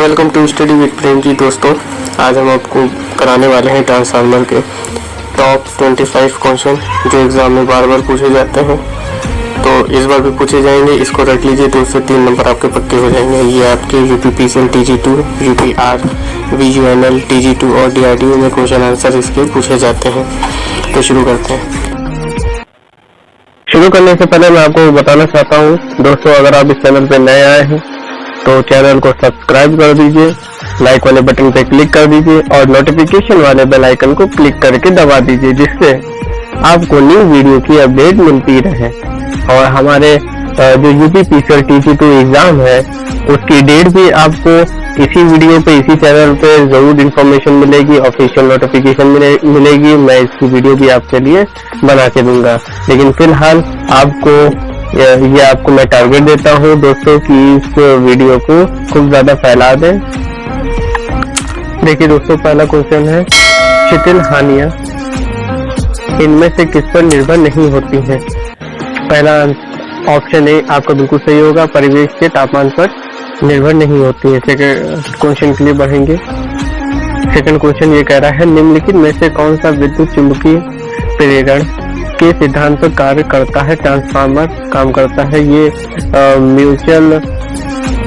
Welcome to study with Prem जी। दोस्तों, आज हम आपको कराने वाले हैं ट्रांसफार्मर के टॉप 25 क्वेश्चन जो एग्ज़ाम में बार बार पूछे जाते हैं। तो इस बार भी पूछे जाएंगे, इसको रख लीजिए, 2 से 3 नंबर आपके पक्के हो जाएंगे। ये आपके UPPCL TG2, UPR, VUNL, TG2 और DRDO में क्वेश्चन आंसर इसके पूछे जाते हैं। तो शुरू करते हैं। शुरू करने से पहले मैं आपको बताना चाहता हूँ दोस्तों, अगर आप इस चैनल पर नए आए हैं तो चैनल को सब्सक्राइब कर दीजिए, लाइक वाले बटन पे क्लिक कर दीजिए और नोटिफिकेशन वाले बेल आइकन को क्लिक करके दबा दीजिए, जिससे आपको न्यू वीडियो की अपडेट मिलती रहे। और हमारे जो यूपीपीसीएल TG2 एग्जाम है उसकी डेट भी आपको इसी वीडियो पे, इसी चैनल पे जरूर इन्फॉर्मेशन मिलेगी, ऑफिशियल नोटिफिकेशन मिलेगी। मैं इसकी वीडियो भी आपके लिए बना के दूंगा, लेकिन फिलहाल ये आपको मैं टारगेट देता हूँ दोस्तों कि इस वीडियो को खूब ज्यादा फैला दें। देखिए दोस्तों, पहला क्वेश्चन है, शिथिल हानियां इनमें से किस पर निर्भर नहीं होती हैं? पहला ऑप्शन ए आपका बिल्कुल सही होगा, परिवेश के तापमान पर निर्भर नहीं होती है। सेकंड क्वेश्चन के लिए बढ़ेंगे। सेकंड क्वेश्चन ये कह रहा है, निम्नलिखित में से कौन सा विद्युत चुंबकीय प्रेरण के सिद्धांत पर कार्य करता है? ट्रांसफार्मर काम करता है, ये म्यूचुअल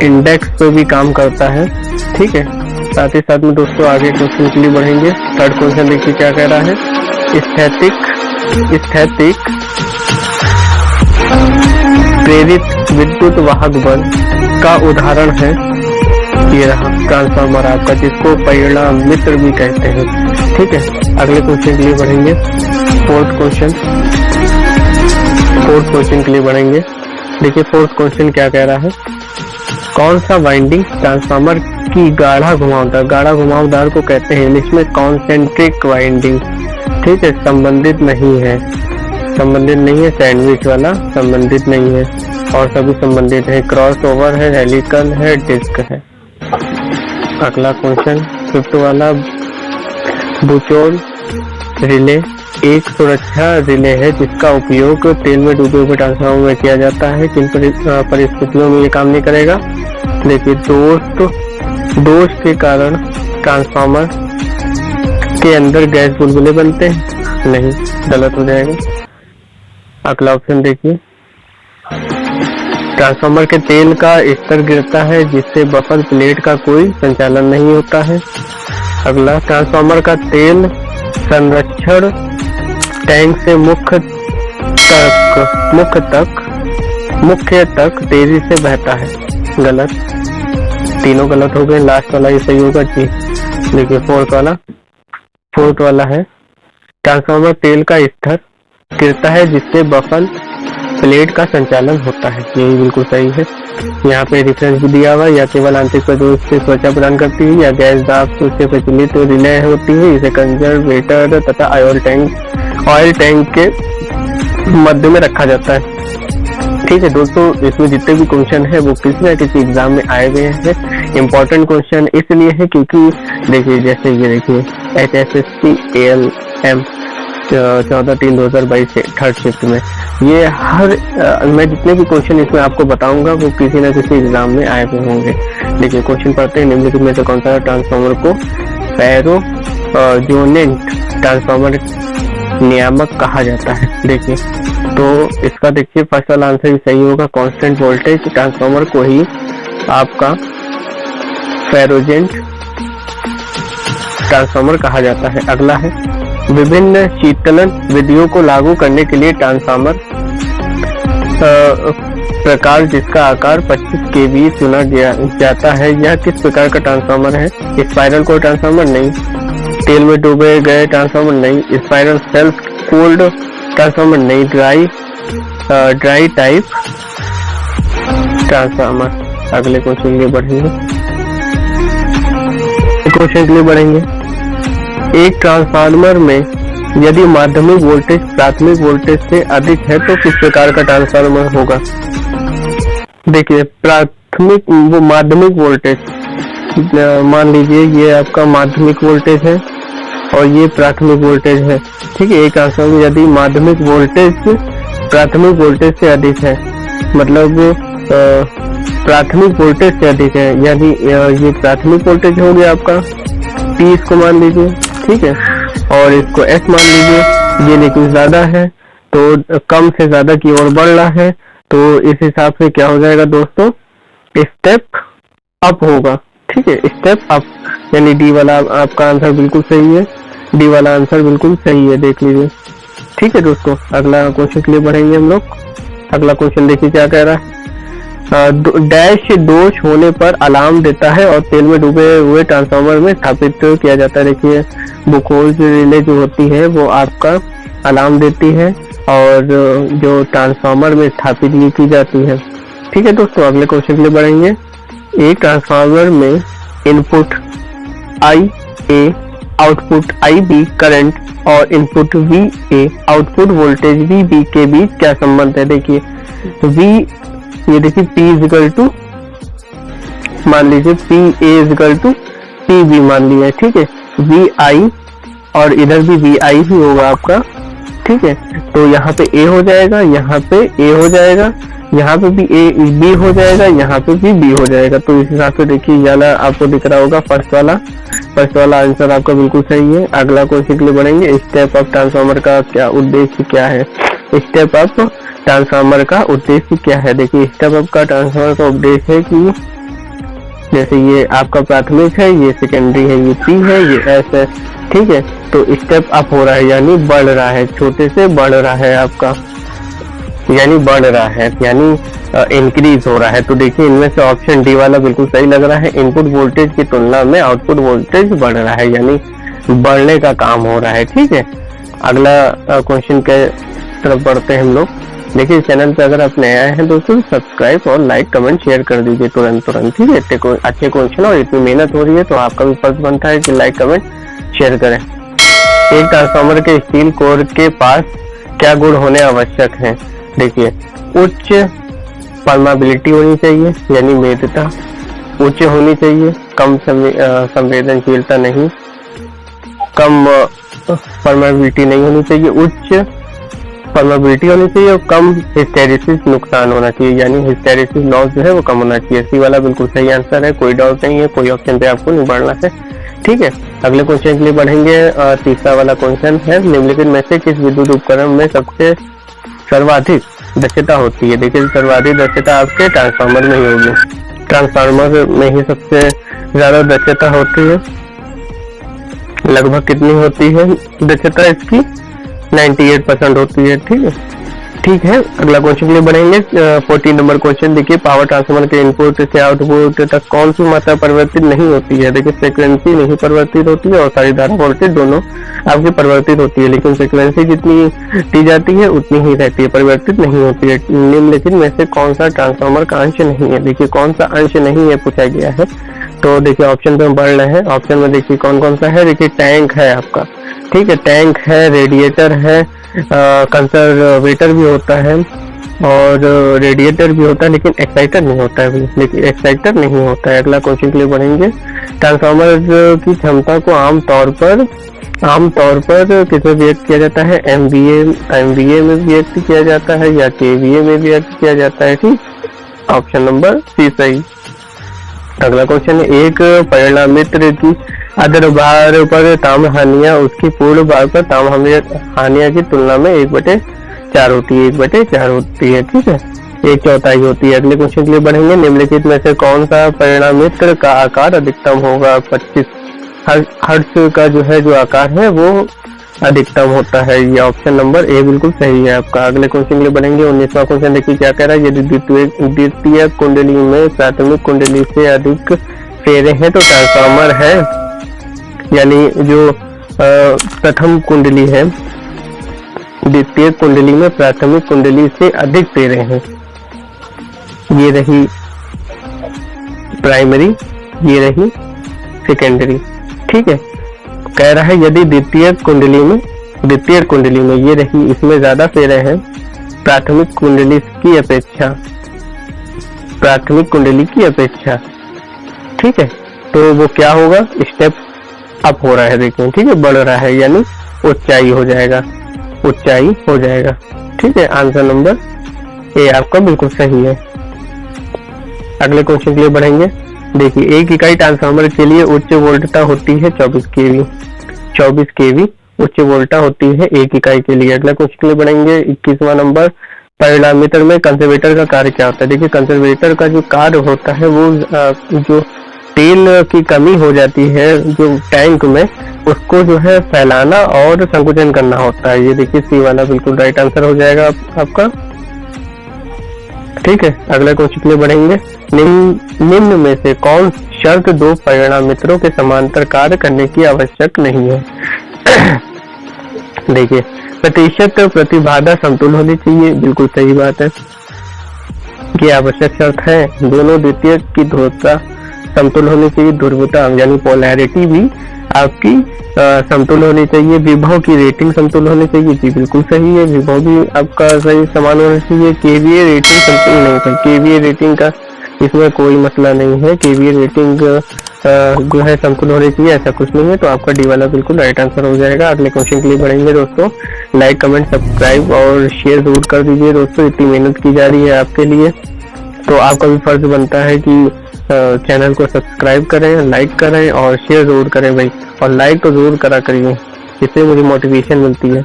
इंडेक्स पे भी काम करता है। ठीक है, साथ ही साथ में दोस्तों आगे क्वेश्चन के लिए बढ़ेंगे। थर्ड क्वेश्चन देखिए क्या कह रहा है, स्थैतिक प्रेरित विद्युत वाहक बल का उदाहरण है, ये रहा ट्रांसफार्मर आपका, जिसको परिणाम मित्र भी कहते हैं। ठीक है, अगले क्वेश्चन के लिए बढ़ेंगे। फोर्थ क्वेश्चन के लिए बढ़ेंगे। देखिए फोर्थ क्वेश्चन क्या कह रहा है, कौन सा वाइंडिंग ट्रांसफार्मर की गाढ़ा घुमावदार को कहते हैं? इंग्लिश में कॉन्सेंट्रिक वाइंडिंग। ठीक है, संबंधित नहीं है, सैंडविच वाला संबंधित नहीं है, और सभी संबंधित है। क्रॉस ओवर है, हेलिकल है, डिस्क है। अगला क्वेश्चन फिफ्थ वाला, बुचोल रिले एक सुरक्षा रिले है जिसका उपयोग तेल में डूबे हुए ट्रांसफार्मर में किया जाता है। किन परिस्थितियों में ये काम नहीं करेगा? देखिए, दोष के कारण ट्रांसफार्मर के अंदर गैस बुलबुले बनते हैं, नहीं, गलत हो जाएगा। अगला ऑप्शन देखिए, ट्रांसफार्मर के तेल का स्तर गिरता है जिससे बफर प्लेट का कोई संचालन नहीं होता है। अगला, ट्रांसफार्मर का तेल संरक्षण टैंक से मुख्य तक तेजी से बहता है, गलत। तीनों गलत हो गए, लास्ट वाला ये सही होगा जी। देखिए फोर्थ वाला है, ट्रांसफार्मर तेल का स्तर गिरता है जिससे बफर प्लेट का संचालन होता है, यही बिल्कुल सही है। यहाँ पे रेफरेंस भी दिया हुआ, या केवल आंतरिक प्रदूषण से सुरक्षा प्रदान करती है, या गैस दाब से प्रचलित रिले होती है, इसे कंजर्वेटर तथा ऑयल टैंक के मध्य में रखा जाता है। ठीक है दोस्तों, इसमें जितने भी क्वेश्चन है वो किसी न किसी एग्जाम में आए हुए हैं। इम्पोर्टेंट क्वेश्चन इसलिए है क्योंकि देखिए, जैसे ये देखिए HSSC ALM 14/3/2022 से थर्ड शिफ्ट में, ये मैं जितने भी क्वेश्चन इसमें आपको बताऊंगा वो किसी न किसी एग्जाम में आए हुए होंगे। देखिए क्वेश्चन पढ़ते हैं, निम्नलिखित में से कौन सा ट्रांसफार्मर को पैरोजोनेंट ट्रांसफार्मर नियामक कहा जाता है? देखिए, तो इसका देखिए फर्स्ट वाला आंसर भी सही होगा, कांस्टेंट वोल्टेज ट्रांसफार्मर को ही आपका पैरोजेंट ट्रांसफार्मर कहा जाता है। अगला है, विभिन्न शीतलन विधियों को लागू करने के लिए ट्रांसफार्मर प्रकार जिसका आकार 25 kV चुना जाता है, यह किस प्रकार का ट्रांसफार्मर है? स्पाइरल कोर ट्रांसफार्मर नहीं, तेल में डूबे गए ट्रांसफार्मर नहीं, स्पाइरल सेल्फ कोल्ड ट्रांसफार्मर नहीं, ड्राई टाइप ट्रांसफार्मर। अगले क्वेश्चन के लिए बढ़ेंगे। एक ट्रांसफार्मर में यदि माध्यमिक वोल्टेज प्राथमिक वोल्टेज से अधिक है तो किस प्रकार का ट्रांसफार्मर होगा? देखिए, माध्यमिक वोल्टेज, मान लीजिए ये आपका माध्यमिक वोल्टेज है और ये प्राथमिक वोल्टेज है। ठीक है, एक ट्रांसफार्मर यदि माध्यमिक वोल्टेज प्राथमिक वोल्टेज से अधिक है, मतलब प्राथमिक वोल्टेज से अधिक है, यानी ये प्राथमिक वोल्टेज हो गया आपका P, इसको मान लीजिए, ठीक है, और इसको S मान लीजिए। ये लेकिन ज्यादा है तो कम से ज्यादा की ओर बढ़ रहा है, तो इस हिसाब से क्या हो जाएगा दोस्तों, स्टेप अप होगा, ठीक है, स्टेप अप, यानी डी वाला आपका आंसर बिल्कुल सही है, डी वाला आंसर बिल्कुल सही है, देख लीजिए। ठीक है दोस्तों, अगला क्वेश्चन के लिए बढ़ेंगे हम लोग। अगला क्वेश्चन देखिए क्या कह रहा है। डैश दोष होने पर अलार्म देता है और तेल में डूबे हुए ट्रांसफार्मर में स्थापित किया जाता है। देखिए बुकोज रिले जो होती है वो आपका अलार्म देती है और जो ट्रांसफार्मर में स्थापित ये की जाती है। ठीक है दोस्तों, अगले क्वेश्चन के लिए बढ़ेंगे। एक ट्रांसफार्मर में input IA output IB current और input VA output voltage VB के बीच क्या संबंध है। देखिए V, ये देखिए P इजिकल टू, मान लीजिए PA इजिकल टू PB मान लिया, ठीक है, VI और इधर भी VI ही होगा आपका, ठीक है। तो यहाँ पे A हो जाएगा, यहाँ पे A हो जाएगा, यहाँ पे भी B हो जाएगा, यहाँ पे भी B हो जाएगा। तो इस हिसाब से देखिए यहाँ आपको दिख रहा होगा फर्स्ट वाला आंसर आपका बिल्कुल सही है। अगला क्वेश्चन के लिए बढ़ेंगे। स्टेप अप ट्रांसफार्मर का क्या उद्देश्य क्या है। स्टेप अप ट्रांसफार्मर का उद्देश्य क्या है। देखिए स्टेप अप का ट्रांसफार्मर का उद्देश्य है कि जैसे ये आपका प्राथमिक है, ये सेकेंडरी है, ये P है, ये S है, ठीक है। तो स्टेप अप हो रहा है यानी बढ़ रहा है, छोटे से बढ़ रहा है आपका, यानी बढ़ रहा है, यानी इंक्रीज हो रहा है। तो देखिए इनमें से ऑप्शन डी वाला बिल्कुल सही लग रहा है। इनपुट वोल्टेज की तुलना में आउटपुट वोल्टेज बढ़ रहा है, यानी बढ़ने का काम हो रहा है। ठीक है, अगला क्वेश्चन के तरफ बढ़ते हैं हम लोग। देखिए चैनल पे अगर आप नए आए हैं दोस्तों, सब्सक्राइब और लाइक कमेंट शेयर कर दीजिए तुरंत। ठीक है, इतने अच्छे क्वेश्चन और इतनी मेहनत हो रही है तो आपका भी फर्ज बनता है कि लाइक कमेंट शेयर करें। एक ट्रांसफार्मर के स्टील कोर के पास क्या गुण होने आवश्यक है। देखिए उच्च परमेबिलिटी होनी चाहिए, यानी मेदता उच्च होनी चाहिए, कम संवेदनशीलता नहीं, कम परमेबिलिटी नहीं होनी चाहिए, उच्च परमेबिलिटी होनी चाहिए और कम हिस्टेरिसिस नुकसान होना चाहिए, यानी हिस्टेरिसिस लॉस जो है वो कम होना चाहिए। सी वाला बिल्कुल सही आंसर है, कोई डाउट नहीं है, कोई ऑप्शन पे आपको नहीं बढ़ना है। ठीक है, अगले क्वेश्चन के लिए बढ़ेंगे। तीसरा वाला क्वेश्चन है, निम्नलिखित में से किस विद्युत उपकरण में सबसे सर्वाधिक दक्षता होती है। देखिए सर्वाधिक दक्षता आपके ट्रांसफार्मर में ही होगी, ट्रांसफार्मर में ही सबसे ज्यादा दक्षता होती है। लगभग कितनी होती है दक्षता इसकी, 98% होती है। ठीक है, अगला क्वेश्चन के लिए बढ़ेंगे। 14 नंबर क्वेश्चन देखिए, पावर ट्रांसफार्मर के इनपुट से आउटपुट तक कौन सी मात्रा परिवर्तित नहीं होती है। देखिए फ्रीक्वेंसी नहीं परिवर्तित होती है और सारी धारा वोल्टेज दोनों आपकी परिवर्तित होती है, लेकिन फ्रीक्वेंसी जितनी दी जाती है उतनी ही रहती है, परिवर्तित नहीं होती है। निम्नलिखित में से कौन सा ट्रांसफार्मर का अंश नहीं है। देखिए कौन सा अंश नहीं है पूछा गया है, तो देखिए ऑप्शन पे हम बढ़ रहे हैं। ऑप्शन में देखिए कौन कौन सा है। देखिए टैंक है आपका, ठीक है, टैंक है, रेडिएटर है, कंजर्वेटर भी होता है और रेडिएटर भी होता है, लेकिन एक्साइटर नहीं होता है, लेकिन एक्साइटर नहीं होता है। अगला क्वेश्चन के लिए बढ़ेंगे। ट्रांसफार्मर की क्षमता को आमतौर पर किसमें व्यक्त किया जाता है। MVA में व्यक्त किया जाता है या KVA में व्यक्त किया जाता है। ठीक, ऑप्शन नंबर सी सही। अगला क्वेश्चन है, एक परिणामित्र की अदर भार पर ताम हानियां उसकी पूर्ण भार पर ताम हानियां की तुलना में 1/4 होती है, 1/4 होती है। ठीक है, 1/4 होती है। अगले क्वेश्चन के लिए बढ़ेंगे। निम्नलिखित में से कौन सा परिणामित्र का आकार अधिकतम होगा। 25 हर्ट्ज का जो है जो आकार है वो अधिकतम होता है। ये ऑप्शन नंबर ए बिल्कुल सही है आपका। अगले क्वेश्चन के लिए बढ़ेंगे। 19वां क्वेश्चन देखिए क्या कह रहा है। यदि द्वितीय कुंडली में प्राथमिक कुंडली से अधिक फेरे हैं तो ट्रांसफार्मर है, यानी जो प्रथम कुंडली है, द्वितीय कुंडली में प्राथमिक कुंडली से अधिक फेरे हैं, ये रही प्राइमरी, ये रही सेकेंडरी। ठीक है, कह रहा है यदि द्वितीय कुंडली में ये रही, इसमें ज्यादा फेरे हैं प्राथमिक कुंडली की अपेक्षा, ठीक है, तो वो क्या होगा, स्टेप अप हो रहा है। देखिए ठीक है, बढ़ रहा है, यानी ऊंचाई हो जाएगा। ठीक है, आंसर नंबर ए आपका बिल्कुल सही है। अगले क्वेश्चन के लिए बढ़ेंगे। देखिए, एक इकाई ट्रांसफार्मर के लिए उच्च वोल्टता होती है 24 केवी। 24 केवी उच्च वोल्टता होती है एक इकाई के लिए। अगला क्वेश्चन के लिए बढ़ेंगे। 21वां नंबर, परिणामीटर में कंजर्वेटर का कार्य क्या होता है? देखिए, कंजर्वेटर का जो कार्य होता है वो जो तेल की कमी हो जाती है जो टैंक में, उसको जो है फैलाना और संकुचन करना होता है। ये देखिए सी वाला बिल्कुल राइट आंसर हो जाएगा आपका। ठीक है, अगला क्वेश्चन के लिए बढ़ेंगे। निम्न में से कौन शर्त दो परिणामीटरों के समांतर कार्य करने की आवश्यक नहीं है? देखिए, प्रतिशत प्रतिबाधा समतुल्य होनी चाहिए, बिल्कुल सही बात है, ये आवश्यक शर्त है। दोनों द्वितीय की ध्रुवता समतुल्य होनी चाहिए, ध्रुवता यानी पोलैरिटी भी आपकी समतुल्य होनी चाहिए। विभव की रेटिंग समतुल्य होनी चाहिए, जी बिल्कुल सही है, विभव भी आपका सही समान होना चाहिए। केवीए रेटिंग समतुल्य नहीं है, केवीए रेटिंग का इसमें कोई मसला नहीं है, केवीए रेटिंग जो है समतुल्य होनी चाहिए, ऐसा कुछ नहीं है। तो आपका डी वाला बिल्कुल राइट आंसर हो जाएगा। अगले क्वेश्चन के लिए बढ़ेंगे दोस्तों। लाइक कमेंट सब्सक्राइब और शेयर जरूर कर दीजिए दोस्तों, इतनी मेहनत की जा रही है आपके लिए, तो आपका भी फर्ज बनता है कि चैनल को सब्सक्राइब करें, लाइक करें और शेयर जरूर करें भाई, और लाइक तो जरूर करा करिए, इससे मुझे मोटिवेशन मिलती है।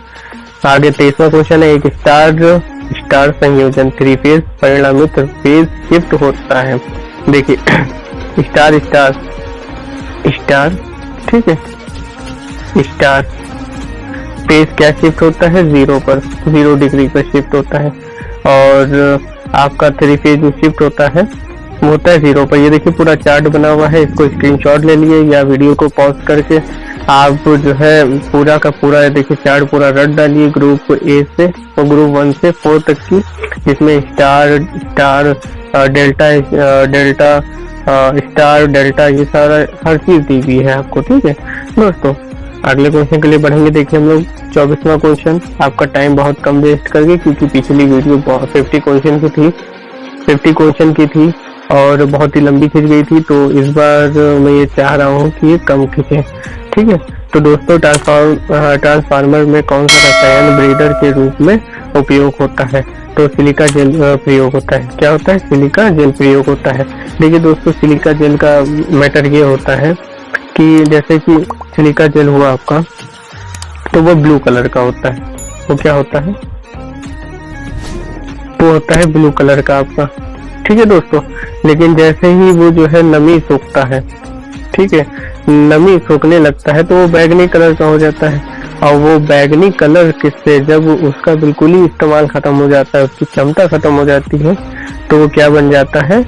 आगे 23वां क्वेश्चन है। एक स्टार संयोजन 3 फेज परिणामीटर फेज शिफ्ट होता है। देखिए, स्टार ठीक है, स्टार फेज क्या शिफ्ट होता है? 0 डिग्री पर शिफ्ट होता है, और आपका 3 फेज में शिफ्ट होता है 0 पर। ये देखिए पूरा चार्ट बना हुआ है, इसको स्क्रीनशॉट ले लिए या वीडियो को पॉज करके आप जो है पूरा का पूरा देखिए चार्ट पूरा रट डालिए ग्रुप ए से और ग्रुप 1 से 4 तक की, जिसमें स्टार डेल्टा ये सारा हर चीज दी हुई है आपको। ठीक है दोस्तों, अगले क्वेश्चन के लिए बढ़ेंगे। देखिए हम लोग 24वां क्वेश्चन। आपका टाइम बहुत कम वेस्ट करके, क्योंकि पिछली वीडियो 50 क्वेश्चन की थी और बहुत ही लंबी खिंच गई थी, तो इस बार मैं ये चाह रहा हूँ कि ये कम खिंचे। ठीक है, तो दोस्तों ट्रांसफार्मर में कौन सा रसायन ब्रीडर के रूप में उपयोग होता है? तो सिलिका जेल प्रयोग होता है। क्या होता है? सिलिका जेल प्रयोग होता है। देखिए दोस्तों, सिलिका जेल का मैटर ये होता है कि जैसे कि सिलिका जेल हुआ आपका, तो वो ब्लू कलर का होता है। वो क्या होता है? वो होता है ब्लू कलर का आपका। ठीक है दोस्तों, लेकिन जैसे ही वो जो है नमी सोखता है, ठीक है, नमी सोखने लगता है तो वो बैगनी कलर का हो जाता है। और वो बैगनी कलर किससे, जब उसका बिल्कुल ही इस्तेमाल खत्म हो जाता है, उसकी क्षमता खत्म हो जाती है, तो वो क्या बन जाता है?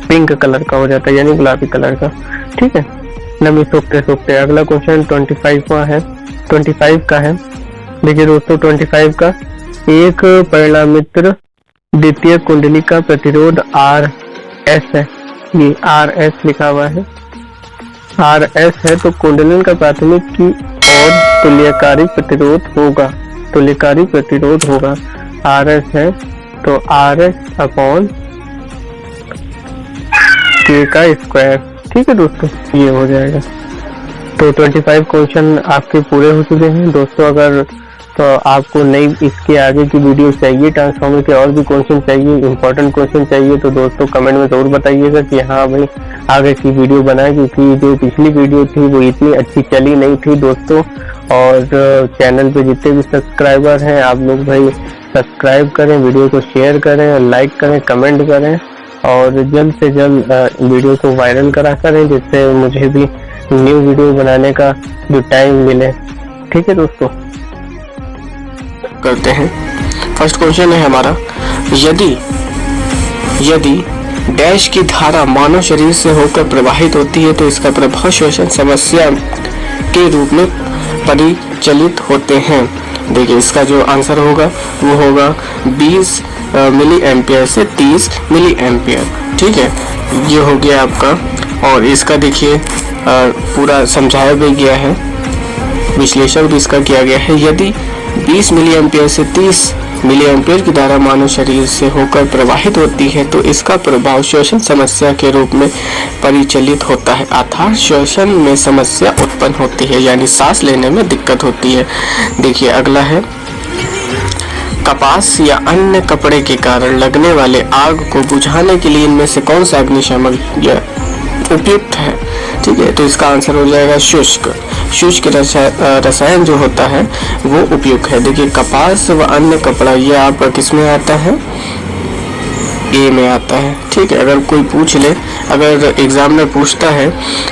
पिंक कलर का हो जाता है, यानी गुलाबी कलर का। ठीक है, नमी सोखते सोखते। अगला क्वेश्चन 25 का है। देखिए दोस्तों, 25 का, एक परिणामीटर द्वितीय कुंडली का प्रतिरोध RS है। ये RS लिखा हुआ है, RS है, तो कुंडलन का प्राथमिक की ओर तुल्यकारी प्रतिरोध होगा। RS है तो RS अपॉन K का स्क्वायर। ठीक है दोस्तों, ये हो जाएगा। तो 25 क्वेश्चन आपके पूरे हो चुके हैं दोस्तों। अगर तो आपको नई इसके आगे की वीडियो चाहिए, ट्रांसफार्मर के और भी क्वेश्चन चाहिए, इंपॉर्टेंट क्वेश्चन चाहिए, तो दोस्तों कमेंट में जरूर बताइएगा कि हाँ भाई आगे की वीडियो बनाए, क्योंकि जो पिछली वीडियो थी वो इतनी अच्छी चली नहीं थी दोस्तों। और चैनल पे जितने भी सब्सक्राइबर हैं आप लोग भाई सब्सक्राइब करें, वीडियो को शेयर करें, लाइक करें, कमेंट करें और जल्द से जल्द वीडियो को वायरल करा करें, जिससे मुझे भी न्यू वीडियो बनाने का जो टाइम मिले। ठीक है दोस्तों, करते हैं। फर्स्ट क्वेश्चन है हमारा, यदि डैश की धारा मानव शरीर से होकर प्रवाहित होती है तो इसका प्रभाव श्वसन समस्या के रूप में परिचालित होते हैं। देखिए इसका जो आंसर होगा वो होगा 20 मिली एम्पियर से 30 मिली एम्पियर। ठीक है, ये हो गया आपका। और इसका देखिए पूरा समझाया भी गया है, विश्लेषण भी इसका किया गया है। यदि 20 मिली एम्पियर से 30 मिली एम्पियर की धारा मानव शरीर से होकर प्रवाहित होती है तो इसका प्रभाव श्वसन समस्या के रूप में परिचालित होता है, अर्थात श्वसन में समस्या उत्पन्न होती है, यानी सांस लेने में दिक्कत होती है। देखिए अगला है, कपास या अन्य कपड़े के कारण लगने वाले आग को बुझाने के लिए इनमें से कौन सा अग्निशामक उपयुक्त है? ठीक है, तो इसका आंसर हो जाएगा शुष्क। शुष्क रसायन जो होता है वो उपयुक्त है। देखिए कपास व अन्य कपड़ा ये आपका किस में आता है? ए में आता है। ठीक है, अगर कोई पूछ ले, अगर एग्जाम में पूछता है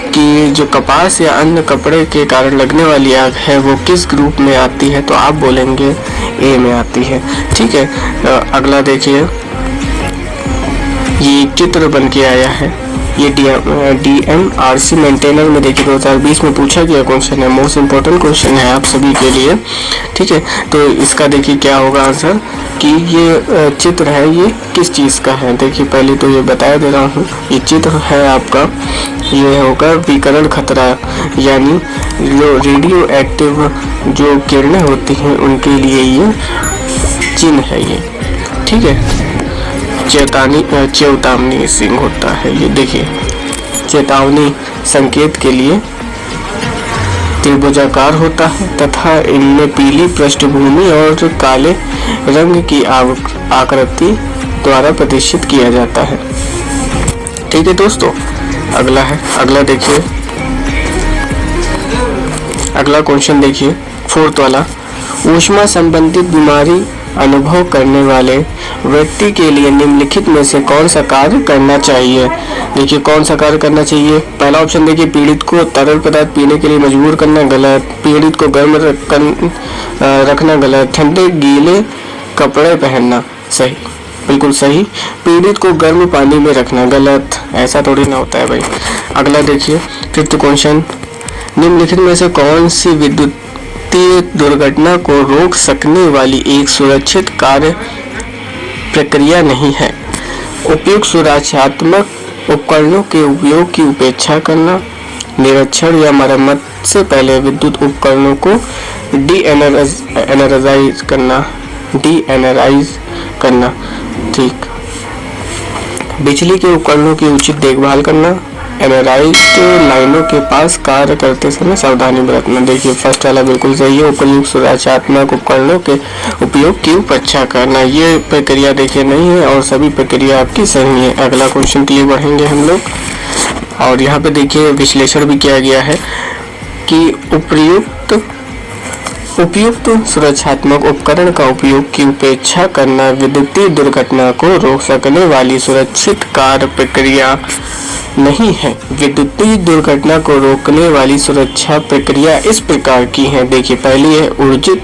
कि जो कपास या अन्य कपड़े के कारण लगने वाली आग है वो किस ग्रुप में आती है, तो आप बोलेंगे ए में आती है। ठीक है, अगला देखिए, ये चित्र बन के आया है, ये DMRC मेंटेनर में देखिए 2020 में पूछा गया क्वेश्चन है, मोस्ट इम्पोर्टेंट क्वेश्चन है आप सभी के लिए। ठीक है, तो इसका देखिए क्या होगा आंसर कि ये चित्र है ये किस चीज़ का है। देखिए पहले तो ये बता दे रहा हूँ, ये चित्र है आपका, ये होगा विकिरण खतरा, यानी जो रेडियो एक्टिव जो किरणें होती हैं उनके लिए ये चिन्ह है ये। ठीक है, चेतावनी सिंह होता है ये। देखिए चेतावनी संकेत के लिए त्रिभुजाकार होता है तथा इनमें पीली पृष्ठभूमि और काले रंग की आकृति द्वारा प्रदर्शित किया जाता है। ठीक है दोस्तों, अगला देखिए, अगला क्वेश्चन देखिए 4th वाला, ऊष्मा संबंधित बीमारी अनुभव करने वाले व्यक्ति के लिए निम्नलिखित में से कौन सा कार्य करना चाहिए? देखिए कौन सा कार्य करना चाहिए। पहला ऑप्शन देखिए, पीड़ित को तरल पदार्थ पीने के लिए मजबूर करना, गलत। पीड़ित को गर्म रखना, गलत। ठंडे गीले कपड़े पहनना, सही, बिल्कुल सही। पीड़ित को गर्म पानी में रखना, गलत, ऐसा थोड़ी ना होता है भाई। अगला देखिए 5th क्वेश्चन, निम्नलिखित में से कौन सी विद्युतीय दुर्घटना को रोक सकने वाली एक सुरक्षित कार्य प्रक्रिया नहीं है? उपयुक्त सुरक्षात्मक उपकरणों के उपयोग की उपेक्षा करना, निरीक्षण या मरम्मत से पहले विद्युत उपकरणों को डीएनराइज करना, ठीक। बिजली के उपकरणों की उचित देखभाल करना, एनराइज्ड लाइनों के पास कार्य करते समय सावधानी बरतना। देखिए फर्स्ट वाला बिल्कुल सही है, उपयुक्त सुरक्षात्मक उपकरणों के उपयोग की उपेक्षा करना, ये प्रक्रिया देखिए नहीं है और सभी प्रक्रिया आपकी सही है। अगला क्वेश्चन के लिए बढ़ेंगे हम लोग, और यहाँ पे देखिए विश्लेषण भी किया गया है कि उपयुक्त सुरक्षात्मक उपकरण का उपयोग की उपेक्षा करना विद्युतीय दुर्घटना को रोक सकने वाली सुरक्षित कार्य प्रक्रिया नहीं है। विद्युतीय दुर्घटना को रोकने वाली सुरक्षा प्रक्रिया इस प्रकार की है। देखिए पहली है उर्जित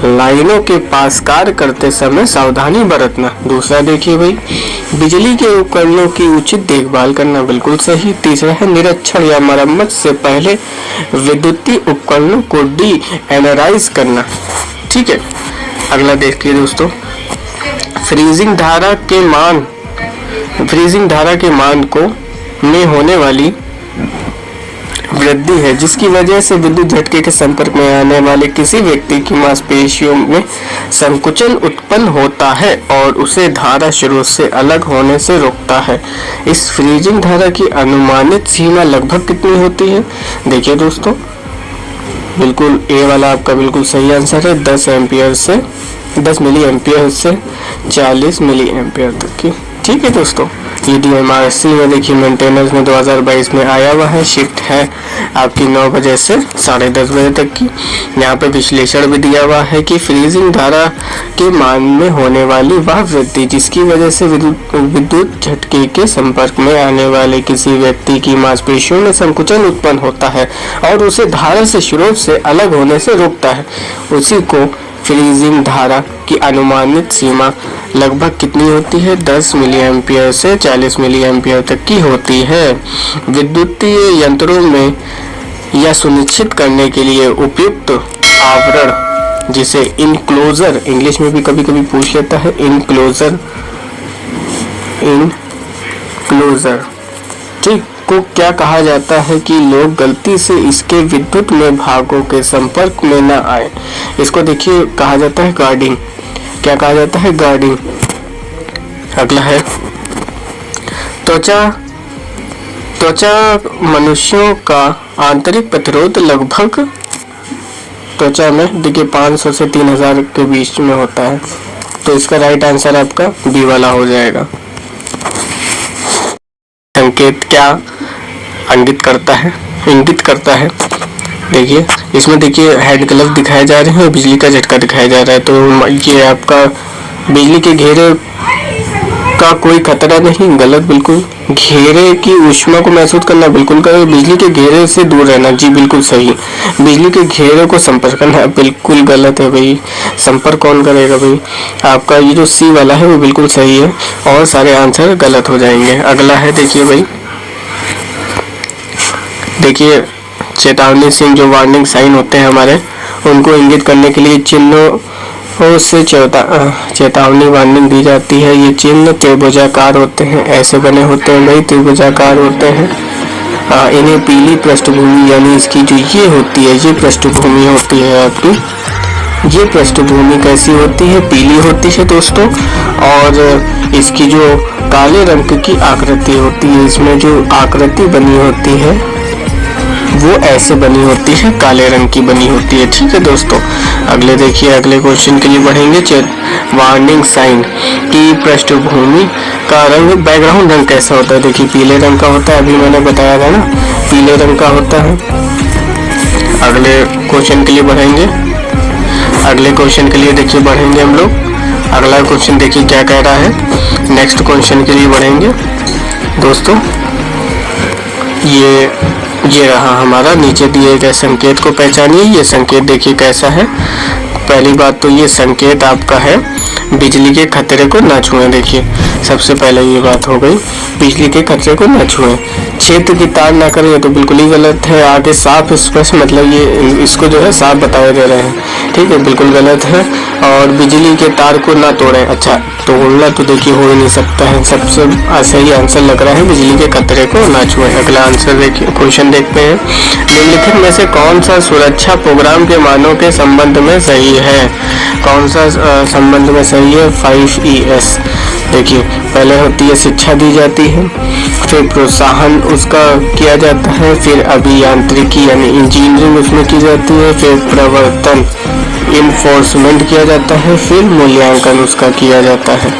लाइनों के पास कार्य करते समय सावधानी बरतना। दूसरा देखिए भाई बिजली के उपकरणों की उचित देखभाल करना, बिल्कुल सही। तीसरा है निरीक्षण या मरम्मत से पहले विद्युतीय उपकरणों को डीएनराइज करना, ठीक है। अगला देखिए दोस्तों, फ्रीजिंग धारा के मान को में होने वाली वृद्धि है जिसकी वजह से विद्युत झटके के संपर्क में आने वाले किसी व्यक्ति की मांसपेशियों में संकुचन उत्पन्न होता है और उसे धारा स्रोत से अलग होने से रोकता है। इस फ्रीजिंग धारा की अनुमानित सीमा लगभग कितनी होती है? देखिए दोस्तों बिल्कुल ए वाला आपका बिल्कुल सही आंसर है, 10 मिली एम्पियर से 40 मिली एम्पियर तक की, ठीक है दोस्तों। ये DMRC में देखिए मेंटेनेंस में 2022 में आया हुआ है, शिफ्ट है आपकी 9 बजे से 10:30 बजे तक की। यहाँ पे विश्लेषण भी दिया हुआ है कि फ्रीजिंग धारा के मान में होने वाली वह वृद्धि जिसकी वजह से विद्युत झटके के संपर्क में आने वाले किसी व्यक्ति की मांसपेशियों में संकुचन उत्पन्न होता है और उसे धारा से स्रोत से अलग होने से रोकता है, उसी को फ्रीजिंग धारा की अनुमानित सीमा लगभग कितनी होती है? 10 मिली एम्पियर से 40 मिली एम्पियर तक की होती है। विद्युतीय यंत्रों में यह सुनिश्चित करने के लिए उपयुक्त आवरण जिसे इनक्लोजर, इंग्लिश में भी कभी कभी पूछ लेता है, इनक्लोजर ठीक को क्या कहा जाता है कि लोग गलती से इसके विद्युत में भागों के संपर्क में न आए? इसको देखिए कहा जाता है गार्डिंग। क्या कहा जाता है? गार्डिंग। अगला है त्वचा मनुष्यों का आंतरिक प्रतिरोध लगभग त्वचा में देखिए 500 से 3000 के बीच में होता है। तो इसका राइट आंसर आपका बी वाला हो जाएगा। संकेत क्या इंगित करता है देखिए इसमें देखिए हेड ग्लव दिखाए जा रहे हैं और बिजली का झटका दिखाया जा रहा है। तो ये आपका बिजली के घेरे का कोई खतरा नहीं, गलत बिल्कुल। घेरे की ऊष्मा को महसूस करना बिल्कुल करें, बिजली के घेरे से दूर रहना, जी बिल्कुल सही। बिजली के घेरे को संपर्क करना बिल्कुल गलत है भाई, संपर्क कौन करेगा भाई। आपका ये जो सी वाला है वो बिल्कुल सही है और सारे आंसर गलत हो जाएंगे। अगला है देखिए भाई, देखिए चेतावनी सिंह जो वार्निंग साइन होते हैं हमारे, उनको इंगित करने के लिए चिन्हों से चेतावनी वार्निंग दी जाती है। ये चिन्ह त्रिभुजाकार होते हैं, ऐसे बने होते हैं भाई, त्रिभुजाकार होते हैं। इन्हें पीली पृष्ठभूमि यानी इसकी जो ये होती है, ये पृष्ठभूमि होती है आपकी, ये पृष्ठभूमि कैसी होती है, पीली होती है दोस्तों। और इसकी जो काले रंग की आकृति होती है, इसमें जो आकृति बनी होती है वो ऐसे बनी होती है, काले रंग की बनी होती है। ठीक है दोस्तों, अगले देखिए, अगले क्वेश्चन के लिए बढ़ेंगे। वार्निंग साइन की पृष्ठभूमि का रंग, बैकग्राउंड रंग कैसा होता है, देखिए पीले रंग का होता है, अभी मैंने बताया था ना, पीले रंग का होता है। अगले क्वेश्चन के लिए बढ़ेंगे, अगले क्वेश्चन के लिए देखिए बढ़ेंगे हम लोग। अगला क्वेश्चन देखिए क्या कह रहा है। नेक्स्ट क्वेश्चन के लिए बढ़ेंगे दोस्तों। ये रहा हमारा, नीचे दिए गए संकेत को पहचानिए। ये संकेत देखिए कैसा है। पहली बात तो ये संकेत आपका है बिजली के खतरे को न छुएं। देखिए सबसे पहले ये बात हो गई, बिजली के खतरे को न छुएं। क्षेत्र की तार ना करें, तो बिल्कुल ही गलत है। आगे साफ स्पष्ट, मतलब ये इसको जो है साफ बताए दे रहे हैं, ठीक है, बिल्कुल गलत है। और बिजली के तार को ना तोड़ें, अच्छा तोड़ना तो देखिए हो ही नहीं सकता है। सबसे सही आंसर लग रहा है बिजली के खतरे को ना छुएं। अगला आंसर देखिए, क्वेश्चन देखते हैं। निम्नलिखित में से कौन सा सुरक्षा प्रोग्राम के मानों के संबंध में सही है, कौन सा संबंध में सही है। 5ES देखिए, पहले होती है शिक्षा दी जाती है, फिर प्रोत्साहन उसका किया जाता है, फिर अभियांत्रिकी यानी इंजीनियरिंग उसमें की जाती है, फिर प्रवर्तन इन्फोर्समेंट किया जाता है, फिर मूल्यांकन उसका किया जाता है।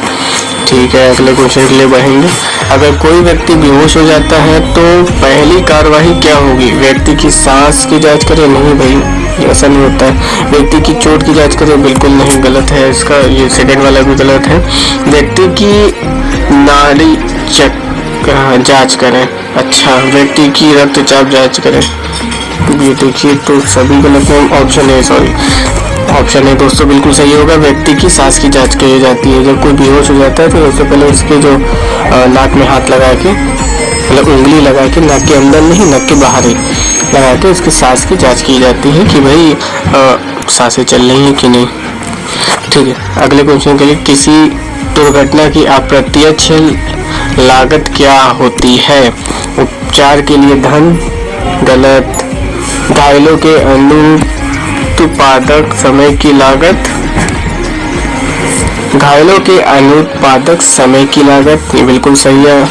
ठीक है, अगले क्वेश्चन के लिए बढ़ेंगे। अगर कोई व्यक्ति बेहोश हो जाता है तो पहली कार्रवाई क्या होगी। व्यक्ति की सांस की जांच करें, नहीं भाई ऐसा नहीं होता है। व्यक्ति की चोट की जांच करें, बिल्कुल नहीं, गलत है इसका, ये सेकंड वाला भी गलत है। व्यक्ति की नाड़ी जांच करें, अच्छा व्यक्ति की रक्तचाप जांच करें, ये देखिए तो सभी गलत है। ऑप्शन है, सॉरी ऑप्शन है दोस्तों बिल्कुल सही होगा। व्यक्ति की सांस की जांच की जाती है। जब कोई बेहोश हो जाता है तो उससे पहले उसके जो नाक में हाथ लगा के, मतलब उंगली लगा के, नाक के अंदर नहीं नाक के बाहर ही लगा के उसकी सांस की जांच की जाती है कि भाई सांसें चल रही हैं कि नहीं। ठीक है, अगले क्वेश्चन के लिए, किसी दुर्घटना की अप्रत्यक्ष लागत क्या होती है। उपचार के लिए धन, गलत। घायलों के अनुत्पादक समय की लागत, घायलों के अनुत्पादक समय की लागत, ये बिल्कुल सही है।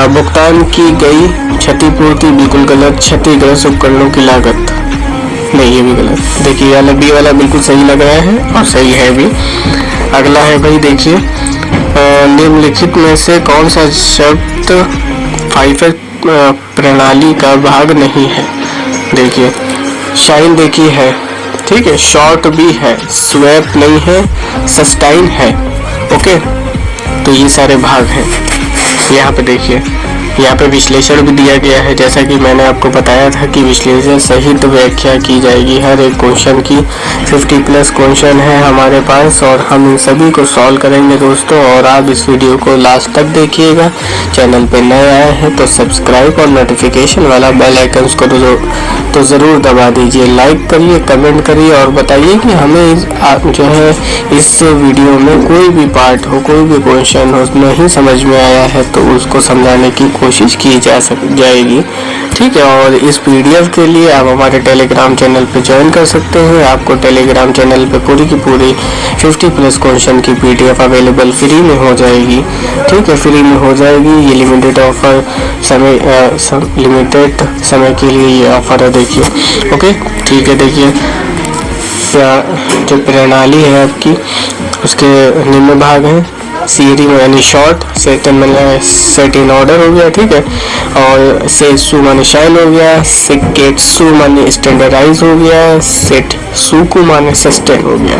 भुगतान की गई क्षतिपूर्ति, बिल्कुल गलत। क्षतिग्रस्त उपकरणों की लागत, नहीं ये भी गलत। देखिए वाला बी वाला बिल्कुल सही लग रहा है और सही है भी। अगला है भाई देखिए, निम्नलिखित में से कौन सा शब्द फाइबर प्रणाली का भाग नहीं है। देखिए शाइन देखिए है, ठीक है, शॉर्ट भी है, स्वैप नहीं है, सस्टाइन है, ओके। तो ये सारे भाग हैं। यहाँ पे देखिए, यहाँ पे विश्लेषण भी दिया गया है, जैसा कि मैंने आपको बताया था कि विश्लेषण सहित व्याख्या की जाएगी हर एक क्वेश्चन की। 50+ क्वेश्चन है हमारे पास और हम इन सभी को सॉल्व करेंगे दोस्तों। और आप इस वीडियो को लास्ट तक देखिएगा। चैनल पे नए आए हैं तो सब्सक्राइब और नोटिफिकेशन वाला बेल आइकन को तो ज़रूर दबा दीजिए। लाइक करिए, कमेंट करिए और बताइए कि हमें जो है इस वीडियो में कोई भी पार्ट हो, कोई भी क्वेश्चन हो नहीं समझ में आया है तो उसको समझाने की कोशिश की जाएगी, ठीक है। और इस PDF के लिए आप हमारे टेलीग्राम चैनल पे ज्वाइन कर सकते हैं। आपको टेलीग्राम चैनल पे पूरी की पूरी 50+ क्वेश्चन की PDF अवेलेबल फ्री में हो जाएगी, ठीक है, फ्री में हो जाएगी। ये लिमिटेड ऑफर लिमिटेड समय के लिए ये ऑफर है, देखिए, ओके, ठीक है। देखिए जो प्रणाली है आपकी उसके निम्न भाग हैं। सीरी यानी शॉर्ट, सेट इन ऑर्डर हो गया, ठीक है। और सेसु माने शाइन हो गया, सेकेत्सु माने स्टैंडर्डाइज हो गया, सेट सुकु माने सस्टेन हो गया।